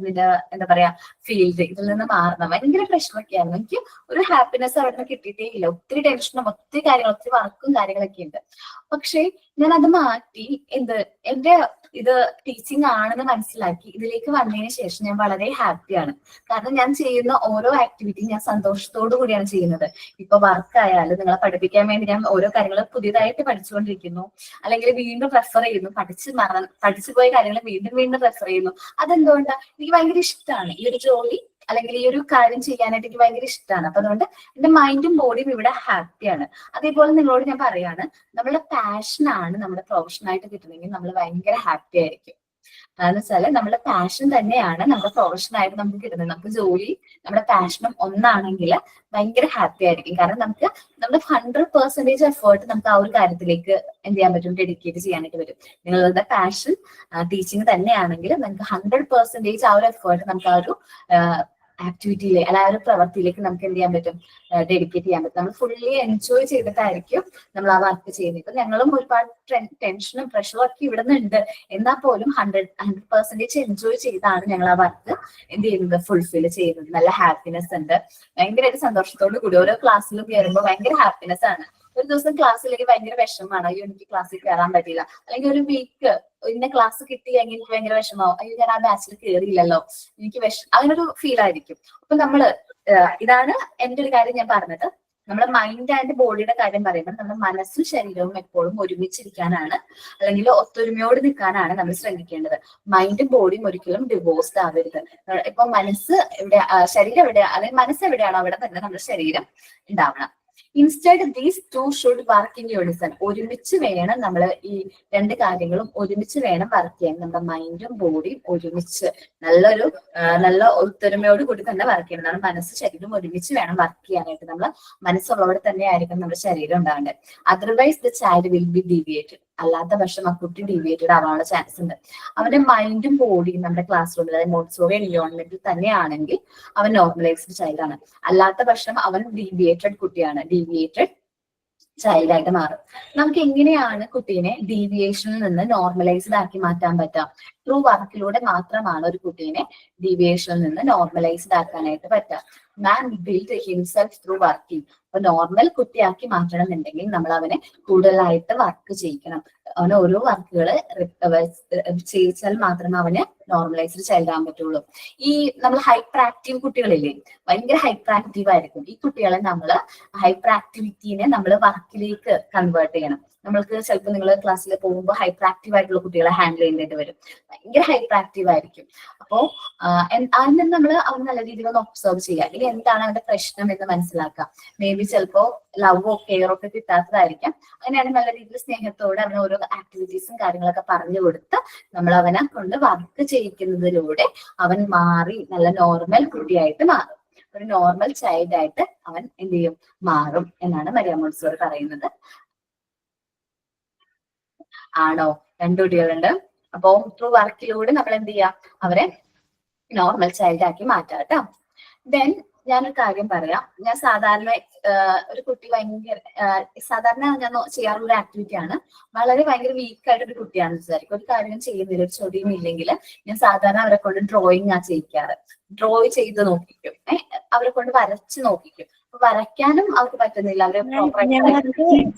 നിന്റെ എന്താ പറയാ ഫീൽഡ്, ഇതിൽ നിന്ന് മാറണം. ഭയങ്കര പ്രശ്നമൊക്കെയായിരുന്നു. എനിക്ക് ഒരു ഹാപ്പിനെസ് അവിടെ നിന്ന് കിട്ടിയിട്ടേ ഇല്ല. ഒത്തിരി ടെൻഷനും ഒത്തിരി കാര്യങ്ങളും ഒത്തിരി വർക്കും കാര്യങ്ങളൊക്കെ ഉണ്ട്. പക്ഷെ ഞാൻ അത് മാറ്റി എന്റെ ഇത് ടീച്ചിങ് ആണെന്ന് മനസ്സിലാക്കി ഇതിലേക്ക് വന്നതിന് ശേഷം ഞാൻ വളരെ ഹാപ്പിയാണ്. കാരണം ഞാൻ ചെയ്യുന്ന ഓരോ ആക്ടിവിറ്റി ഞാൻ സന്തോഷത്തോടു കൂടിയാണ് ചെയ്യുന്നത്. ഇപ്പൊ വർക്ക് ആയാലും നിങ്ങളെ പഠിപ്പിക്കാൻ വേണ്ടി ഞാൻ ഓരോ കാര്യങ്ങൾ പുതിയതായിട്ട് പഠിച്ചുകൊണ്ടിരിക്കുന്നു, അല്ലെങ്കിൽ വീണ്ടും റെഫർ ചെയ്യുന്നു, പഠിച്ചു പോയ കാര്യങ്ങൾ വീണ്ടും റെഫർ ചെയ്യുന്നു. അതെന്തുകൊണ്ടാണ്? എനിക്ക് ഭയങ്കര ഇഷ്ടമാണ് ഈ ഒരു ജോലി, അല്ലെങ്കിൽ ഈ ഒരു കാര്യം ചെയ്യാനായിട്ട് എനിക്ക് ഭയങ്കര ഇഷ്ടമാണ്. അപ്പൊ അതുകൊണ്ട് എന്റെ മൈൻഡും ബോഡിയും ഇവിടെ ഹാപ്പിയാണ്. അതേപോലെ നിങ്ങളോട് ഞാൻ പറയാണ്, നമ്മുടെ പാഷനാണ് നമ്മുടെ പ്രൊഫഷനായിട്ട് കിട്ടുന്നെങ്കിൽ നമ്മൾ ഭയങ്കര ഹാപ്പി ആയിരിക്കും. അതെന്ന് വെച്ചാല് നമ്മുടെ പാഷൻ തന്നെയാണ് നമ്മുടെ പ്രൊഫഷനായിട്ട് നമുക്ക് കിട്ടുന്നത്. നമുക്ക് ജോലി നമ്മുടെ പാഷനും ഒന്നാണെങ്കിൽ ഭയങ്കര ഹാപ്പി ആയിരിക്കും. കാരണം നമുക്ക് നമ്മുടെ 100% എഫേർട്ട് നമുക്ക് ആ ഒരു കാര്യത്തിലേക്ക് എന്ത് ചെയ്യാൻ പറ്റും, ഡെഡിക്കേറ്റ് ചെയ്യാനായിട്ട് പറ്റും. നിങ്ങളുടെ പാഷൻ ടീച്ചിങ് തന്നെയാണെങ്കിൽ നിങ്ങൾക്ക് 100% ആ ഒരു എഫേർട്ട് നമുക്ക് ആ ഒരു ആക്ടിവിറ്റിയിലെ അല്ല ആ ഒരു പ്രവൃത്തിയിലേക്ക് നമുക്ക് എന്ത് ചെയ്യാൻ പറ്റും, ഡെഡിക്കേറ്റ് ചെയ്യാൻ പറ്റും. നമ്മൾ ഫുള്ളി എൻജോയ് ചെയ്തിട്ടായിരിക്കും നമ്മൾ ആ വർക്ക് ചെയ്യുന്നത്. ഇപ്പൊ ഞങ്ങളും ഒരുപാട് ടെൻഷനും പ്രഷറും ഒക്കെ ഇവിടെ നിന്നുണ്ട്, എന്നാൽ പോലും 100% എൻജോയ് ചെയ്താണ് ഞങ്ങൾ ആ വർക്ക് എന്ത് ചെയ്യുന്നത്, ഫുൾഫിൽ ചെയ്യുന്നത്. നല്ല ഹാപ്പിനെസ് ഉണ്ട്, ഭയങ്കരമായിട്ട് സന്തോഷത്തോടു കൂടി ഓരോ ക്ലാസ്സിലും കയറുമ്പോൾ ഭയങ്കര ഹാപ്പിനെസ് ആണ്. ഒരു ദിവസം ക്ലാസ്സിലേക്ക് ഭയങ്കര വിഷമമാണ്, അയ്യോ എനിക്ക് ക്ലാസ്സിൽ കയറാൻ പറ്റില്ല, അല്ലെങ്കിൽ ഒരു വീക്ക് ഇന്ന ക്ലാസ് കിട്ടി എങ്കിൽ എനിക്ക് ഭയങ്കര വിഷമാവും, അയ്യോ ഞാൻ ആ ബാച്ചിൽ കയറിയില്ലല്ലോ, എനിക്ക് അങ്ങനൊരു ഫീൽ ആയിരിക്കും. അപ്പൊ നമ്മള് ഇതാണ് എന്റെ ഒരു കാര്യം ഞാൻ പറഞ്ഞത്. നമ്മുടെ മൈൻഡ് ആൻഡ് ബോഡിയുടെ കാര്യം പറയുമ്പോൾ നമ്മുടെ മനസ്സും ശരീരവും എപ്പോഴും ഒരുമിച്ചിരിക്കാനാണ്, അല്ലെങ്കിൽ ഒത്തൊരുമയോട് നിൽക്കാനാണ് നമ്മൾ ശ്രമിക്കേണ്ടത്. മൈൻഡും ബോഡിയും ഒരിക്കലും ഡിവോഴ്സ്ഡ് ആവരുത്. ഇപ്പൊ മനസ്സ് എവിടെ, ശരീരം എവിടെയാ, അല്ലെങ്കിൽ മനസ്സ് എവിടെയാണോ അവിടെ തന്നെ നമ്മുടെ ശരീരം ഉണ്ടാവണം. Instead these two should work in Unison. ഒരുമിച്ച് വേണം നമ്മൾ ഈ രണ്ട് കാര്യങ്ങളും ഒരുമിച്ച് വേണം വർക്ക് ചെയ്യാൻ. നമ്മുടെ മൈൻഡും ബോഡിയും ഒരുമിച്ച് നല്ല ഒത്തൊരുമയോട് കൂടി തന്നെ വർക്ക് ചെയ്യണം. നമ്മുടെ മനസ്സ് ശരീരം ഒരുമിച്ച് വേണം വർക്ക് ചെയ്യാനായിട്ട്. നമ്മൾ മനസ്സുള്ളവിടെ തന്നെ ആയിരിക്കും നമ്മുടെ ശരീരം ഉണ്ടാവേണ്ടത്. Otherwise the child will be deviated. അല്ലാത്ത പക്ഷം ആ കുട്ടി ഡീവിയേറ്റഡ് ആവാനുള്ള ചാൻസ് ഉണ്ട്. അവന്റെ മൈൻഡും ബോഡിയും നമ്മുടെ ക്ലാസ് റൂമിൽ അതായത് മോണ്ടിസോറി എൻവയോൺമെന്റിൽ തന്നെയാണെങ്കിൽ അവൻ നോർമലൈസ്ഡ് ചൈൽഡ് ആണ്. അല്ലാത്ത പക്ഷം അവൻ ഡീവിയേറ്റഡ് കുട്ടിയാണ്, ഡീവിയേറ്റഡ് ചൈൽഡ് ആയിട്ട് മാറും. നമുക്ക് എങ്ങനെയാണ് കുട്ടീനെ ഡീവിയേഷനിൽ നിന്ന് നോർമലൈസ്ഡ് ആക്കി മാറ്റാൻ പറ്റാം? ത്രൂ വർക്കിലൂടെ മാത്രമാണ് ഒരു കുട്ടീനെ ഡീവിയേഷനിൽ നിന്ന് നോർമലൈസ്ഡ് ആക്കാനായിട്ട് പറ്റാം. മാൻ ബിൽഡ് ഹിംസെൽഫ് ത്രൂ വർക്കിംഗ്. അപ്പൊ നോർമൽ കുട്ടിയാക്കി മാറ്റണം എന്നുണ്ടെങ്കിൽ നമ്മൾ അവനെ കൂടുതലായിട്ട് വർക്ക് ചെയ്യിക്കണം. അവന് ഓരോ വർക്കുകൾ ചെയ്യിച്ചാൽ മാത്രമേ അവന് നോർമലൈസ്ഡ് ചൈൽഡ് ആകാൻ പറ്റുള്ളൂ. ഈ നമ്മൾ ഹൈപ്പർ ആക്റ്റീവ് കുട്ടികളില്ലേ, ഭയങ്കര ഹൈപ്പർ ആക്റ്റീവ് ആയിരിക്കും. ഈ കുട്ടികളെ നമ്മൾ ഹൈപ്പർ ആക്ടിവിറ്റീനെ നമ്മൾ വർക്കിലേക്ക് കൺവേർട്ട് ചെയ്യണം. നമ്മൾക്ക് ചിലപ്പോൾ നിങ്ങൾ ക്ലാസ്സിൽ പോകുമ്പോൾ ഹൈപ്പർ ആക്റ്റീവ് ആയിട്ടുള്ള കുട്ടികളെ ഹാൻഡിൽ ചെയ്യേണ്ടി വരും, ഭയങ്കര ഹൈപ്പർ ആക്റ്റീവ് ആയിരിക്കും. അപ്പോ അതിന് നമ്മൾ അവൻ നല്ല രീതിയിൽ ഒന്ന് ഒബ്സർവ് ചെയ്യുക, അല്ലെങ്കിൽ എന്താണ് അവന്റെ പ്രശ്നം എന്ന് മനസ്സിലാക്കുക. മേ ബി ചിലപ്പോ ലവോ കെയറോ ഒക്കെ കിട്ടാത്തതായിരിക്കാം. അങ്ങനെയാണ് നല്ല രീതിയിൽ സ്നേഹത്തോടെ അവന് ഓരോ ആക്ടിവിറ്റീസും കാര്യങ്ങളൊക്കെ പറഞ്ഞു കൊടുത്ത് നമ്മൾ അവനെ കൊണ്ട് വർക്ക് ചെയ്യിക്കുന്നതിലൂടെ അവൻ മാറി നല്ല നോർമൽ കുട്ടിയായിട്ട് മാറും. ഒരു നോർമൽ ചൈൽഡ് ആയിട്ട് അവൻ എന്ത് ചെയ്യും, മാറും എന്നാണ് മരിയ മോണ്ടിസോറി പറയുന്നത്. ആണോ? 2 കുട്ടികളുണ്ട്. അപ്പോ ത്രൂ വർക്കിലൂടെ നമ്മൾ എന്ത് ചെയ്യാം, അവരെ നോർമൽ ചൈൽഡ് ആക്കി മാറ്റാം കേട്ടോ. ദെൻ ഞാനൊരു കാര്യം പറയാം. ഞാൻ സാധാരണ ഒരു കുട്ടി സാധാരണ ഞാൻ ചെയ്യാറുള്ള ഒരു ആക്ടിവിറ്റി ആണ്. വളരെ ഭയങ്കര വീക്ക് ഒരു കുട്ടിയാണെന്ന് വിചാരിക്കും, ഒരു കാര്യം ചെയ്യുന്നില്ല, ഒരു ചൊടിയും ഇല്ലെങ്കിൽ ഞാൻ സാധാരണ അവരെ കൊണ്ട് ഡ്രോയിങ് ആ ചെയ്യിക്കാറ്. ഡ്രോ ചെയ്ത് നോക്കിക്കും, അവരെ കൊണ്ട് വരച്ച് നോക്കിക്കും. അപ്പൊ വരയ്ക്കാനും അവർക്ക് പറ്റുന്നില്ല, അവരെ പ്രോപ്പറായിട്ട്.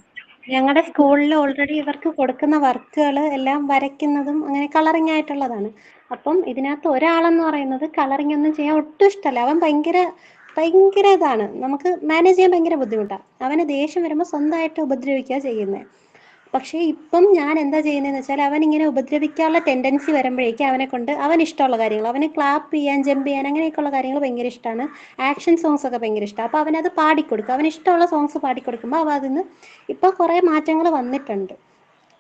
ഞങ്ങളുടെ സ്കൂളിൽ ഓൾറെഡി ഇവർക്ക് കൊടുക്കുന്ന വർക്കുകൾ എല്ലാം വരയ്ക്കുന്നതും അങ്ങനെ കളറിങ് ആയിട്ടുള്ളതാണ്. അപ്പം ഇതിനകത്ത് ഒരാളെന്ന് പറയുന്നത് കളറിങ് ഒന്നും ചെയ്യാൻ ഒട്ടും ഇഷ്ടമല്ല. അവൻ ഭയങ്കര ഇതാണ്, നമുക്ക് മാനേജ് ചെയ്യാൻ ഭയങ്കര ബുദ്ധിമുട്ടാണ്. അവന് ദേഷ്യം വരുമ്പോൾ സ്വന്തമായിട്ട് ഉപദ്രവിക്കുക ചെയ്യുന്നത്. പക്ഷേ ഇപ്പം ഞാൻ എന്താ ചെയ്യുന്നതെന്ന് വെച്ചാൽ അവൻ ഇങ്ങനെ ഉപദ്രവിക്കാനുള്ള ടെൻഡൻസി വരുമ്പോഴേക്കും അവനെ കൊണ്ട് അവൻ ഇഷ്ടമുള്ള കാര്യങ്ങൾ, അവന് ക്ലാപ്പ് ചെയ്യാൻ, ജമ്പ് ചെയ്യാൻ, അങ്ങനെയൊക്കെയുള്ള കാര്യങ്ങൾ ഭയങ്കര ഇഷ്ടമാണ്. ആക്ഷൻ സോങ്സ് ഒക്കെ ഭയങ്കര ഇഷ്ടമാണ്. അപ്പോൾ അവനത് പാടിക്കൊടുക്കും. അവന് ഇഷ്ടമുള്ള സോങ്സ് പാടിക്കൊടുക്കുമ്പോൾ അവ അതിന് ഇപ്പോൾ കുറേ മാറ്റങ്ങൾ വന്നിട്ടുണ്ട്.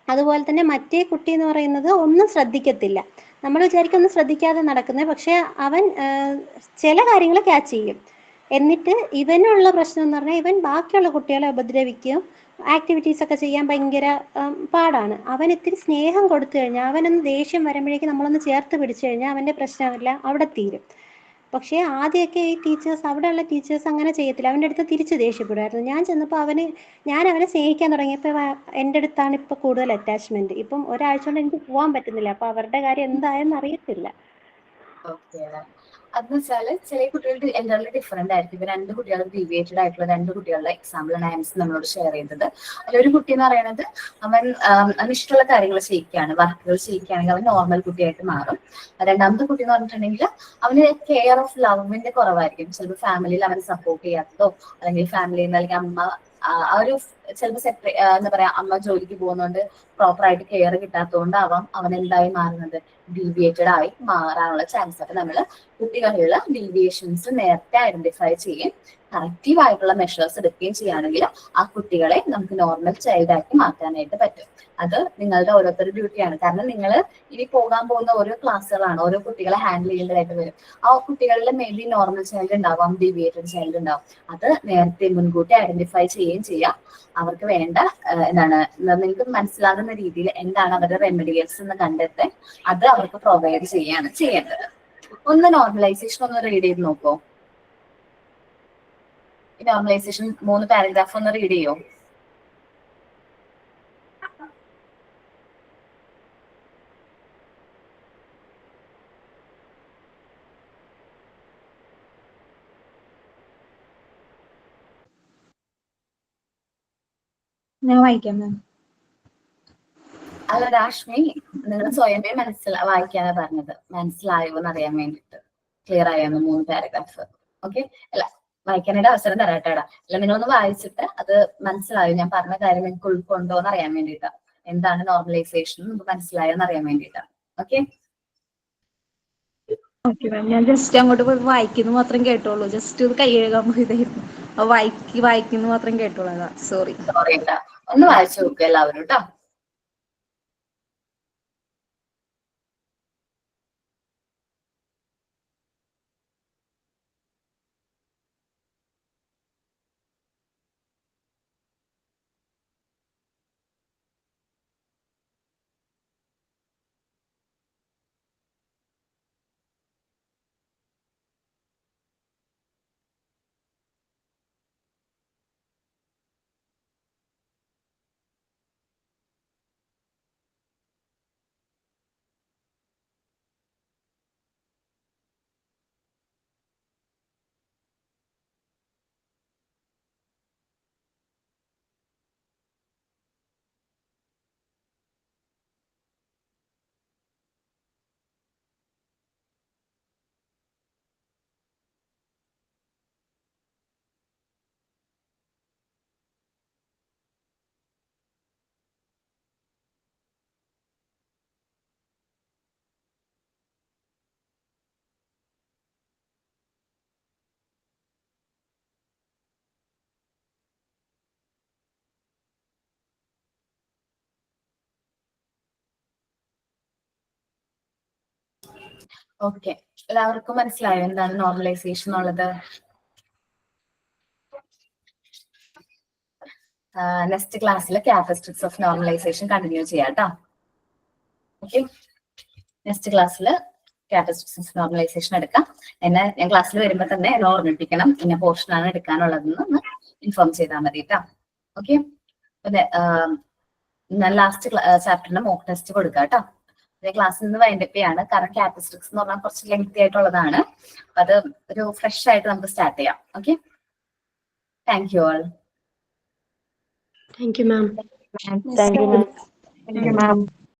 അതുപോലെ തന്നെ മറ്റേ കുട്ടി എന്ന് പറയുന്നത് ഒന്നും ശ്രദ്ധിക്കത്തില്ല. നമ്മൾ വിചാരിക്കും ഒന്നും ശ്രദ്ധിക്കാതെ നടക്കുന്നത്, പക്ഷേ അവൻ ചില കാര്യങ്ങൾ ക്യാച്ച് ചെയ്യും. എന്നിട്ട് ഇവനുള്ള പ്രശ്നം എന്ന് പറഞ്ഞാൽ ഇവൻ ബാക്കിയുള്ള കുട്ടികളെ ഉപദ്രവിക്കും, ആക്ടിവിറ്റീസ് ഒക്കെ ചെയ്യാൻ ഭയങ്കര പാടാണ്. അവൻ ഇത്തിരി സ്നേഹം കൊടുത്തു കഴിഞ്ഞാൽ, അവനൊന്ന് ദേഷ്യം വരുമ്പോഴേക്കും നമ്മളൊന്ന് ചേർത്ത് പിടിച്ചു കഴിഞ്ഞാൽ അവൻ്റെ പ്രശ്നമെല്ലാം അവിടെ തീരും. പക്ഷേ ആദ്യമൊക്കെ ഈ അവിടെയുള്ള ടീച്ചേഴ്സ് അങ്ങനെ ചെയ്യത്തില്ല. അവൻ്റെ അടുത്ത് തിരിച്ച് ദേഷ്യപ്പെടുമായിരുന്നു. ഞാൻ ചെന്നപ്പോൾ ഞാൻ അവനെ സ്നേഹിക്കാൻ തുടങ്ങിയപ്പോൾ എൻ്റെ അടുത്താണ് ഇപ്പോൾ കൂടുതൽ അറ്റാച്ച്മെന്റ്. ഇപ്പം ഒരാഴ്ച കൊണ്ട് എനിക്ക് പോകാൻ പറ്റുന്നില്ല. അപ്പൊ അവരുടെ കാര്യം എന്തായെന്ന് അറിയത്തില്ല. അതെന്ന് വെച്ചാല് ചില കുട്ടികളുടെ എൻറ്റയർലി ഡിഫറെന്റ് ആയിരിക്കും. ഇപ്പൊ 2 കുട്ടികൾ ഡീവിയേറ്റഡ് ആയിട്ടുള്ള 2 കുട്ടികളുടെ എക്സാമ്പിളാണ് ആൻസ് നമ്മളോട് ഷെയർ ചെയ്തത്. അതിലൊരു കുട്ടി എന്ന് പറയുന്നത് അവൻ ഇഷ്ടമുള്ള കാര്യങ്ങൾ ചെയ്യിക്കുകയാണ്, വർക്കുകൾ ചെയ്യിക്കുകയാണെങ്കിൽ അവൻ നോർമൽ കുട്ടിയായിട്ട് മാറും. രണ്ടാമത്തെ കുട്ടി എന്ന് പറഞ്ഞിട്ടുണ്ടെങ്കിൽ അവന് കെയർ ഓഫ് ലവിന്റെ കുറവായിരിക്കും. ചിലപ്പോൾ ഫാമിലിയിൽ അവനെ സപ്പോർട്ട് ചെയ്യാത്തതോ, അല്ലെങ്കിൽ ഫാമിലിയിൽ നിന്ന് അല്ലെങ്കിൽ അമ്മ ആ ഒരു ചിലപ്പോൾ എന്താ പറയാ, അമ്മ ജോലിക്ക് പോകുന്നതുകൊണ്ട് പ്രോപ്പറായിട്ട് കെയർ കിട്ടാത്തതുകൊണ്ടാവാം അവൻ എന്തായി മാറുന്നത്, ഡീവിയേറ്റഡ് ആയി മാറാനുള്ള ചാൻസ്. ഒക്കെ നമ്മൾ കുട്ടികളിലുള്ള ഡീവിയേഷൻസ് നേരത്തെ ഐഡന്റിഫൈ ചെയ്യുകയും കറക്റ്റീവ് ആയിട്ടുള്ള മെഷേഴ്സ് എടുക്കുകയും ചെയ്യുകയാണെങ്കിൽ ആ കുട്ടികളെ നമുക്ക് നോർമൽ ചൈൽഡ് ആക്കി മാറ്റാനായിട്ട് പറ്റും. അത് നിങ്ങളുടെ ഓരോരുത്തരുടെ ഡ്യൂട്ടിയാണ്. കാരണം നിങ്ങൾ ഇനി പോകാൻ പോകുന്ന ഓരോ ക്ലാസ്സുകളാണ്, ഓരോ കുട്ടികളെ ഹാൻഡിൽ ചെയ്യേണ്ടതായിട്ട് വരും. ആ കുട്ടികളിൽ മേ ബി നോർമൽ ചൈൽഡ് ഉണ്ടാവാം, ഡീവിയേറ്റഡ് ചൈൽഡ് ഉണ്ടാവും. അത് നേരത്തെ മുൻകൂട്ടി ഐഡന്റിഫൈ ചെയ്യുകയും ചെയ്യാം. അവർക്ക് വേണ്ട നിങ്ങൾക്ക് മനസ്സിലാകുന്ന രീതിയിൽ എന്താണ് അവരുടെ റെമഡിയൽസ് എന്ന് കണ്ടെത്തി അത് അവർക്ക് പ്രൊവൈഡ് ചെയ്യാണ് ചെയ്യേണ്ടത്. ഒന്ന് നോർമലൈസേഷൻ ഒന്ന് റീഡ് ചെയ്ത് നോക്കോ. ഈ നോർമലൈസേഷൻ 3 പാരഗ്രാഫ് ഒന്ന് റീഡ് ചെയ്യോ? ഞാൻ വായിക്കാം മാം. അല്ല രാഷ്മി, നിങ്ങൾ സ്വയമേ വായിക്കാനാ പറഞ്ഞത്. മനസ്സിലായോ എന്ന് അറിയാൻ വേണ്ടിട്ട്, ക്ലിയർ ആയോന്ന് 3 പാരഗ്രാഫ്. ഓക്കെ, അല്ല വായിക്കാനായിട്ട് അവസരം തരാട്ടേടാ. അല്ല നിങ്ങളൊന്ന് വായിച്ചിട്ട് അത് മനസ്സിലായോ, ഞാൻ പറഞ്ഞ കാര്യം നിങ്ങൾക്ക് ഉൾക്കൊണ്ടോ എന്ന് അറിയാൻ വേണ്ടിട്ടാ. എന്താണ് നോർമലൈസേഷൻ മനസ്സിലായോന്ന് അറിയാൻ വേണ്ടിട്ടാ. ഓക്കെ ഓക്കെ മാം, ഞാൻ ജസ്റ്റ് അങ്ങോട്ട് പോയി വായിക്കുന്നു മാത്രം കേട്ടോളൂ. ജസ്റ്റ് ഇത് കൈ കഴുകാൻ പോയതായിരുന്നു. അപ്പൊ വായിക്കുന്നു മാത്രം കേട്ടോളൂ. അതാ സോറി. സോറി കേട്ടാ, ഒന്ന് വായിച്ചു നോക്കുക എല്ലാവരും കേട്ടോ. ഓക്കെ, എല്ലാവർക്കും മനസ്സിലായോ എന്താണ് നോർമലൈസേഷൻ എന്നുള്ളത്? നെക്സ്റ്റ് ക്ലാസ്സിൽ ക്യാരക്ടറിസ്റ്റിക്സ് ഓഫ് നോർമലൈസേഷൻ കണ്ടിന്യൂ ചെയ്യാം കേട്ടോ. ഓക്കെ, നെക്സ്റ്റ് ക്ലാസ്സിൽ ക്യാരക്ടറിസ്റ്റിക്സ് ഓഫ് നോർമലൈസേഷൻ എടുക്കാം. എന്നെ ഞാൻ ക്ലാസ്സിൽ വരുമ്പോൾ തന്നെ എന്നെ ഓർമ്മിപ്പിക്കണം ഇന്ന പോർഷനാണ് എടുക്കാനുള്ളതെന്ന് ഒന്ന് ഇൻഫോം ചെയ്താൽ മതി കേട്ടോ. ഓക്കെ, പിന്നെ ഞാൻ ലാസ്റ്റ് ചാപ്റ്ററിന്റെ മോക്ക് ടെസ്റ്റ് കൊടുക്കാം കേട്ടോ. ക്ലാസ്സിൽ നിന്ന് വൈൻഡപ്പ് ചെയ്യാണ്, കാരണം ക്യാരക്ടറിസ്റ്റിക്സ് എന്ന് പറഞ്ഞാൽ കുറച്ച് ലെങ്തി ആയിട്ടുള്ളതാണ്. അപ്പൊ അത് ഒരു ഫ്രഷ് ആയിട്ട് നമുക്ക് സ്റ്റാർട്ട് ചെയ്യാം. Okay, thank you all. Thank you, ma'am. Thank you, ma'am.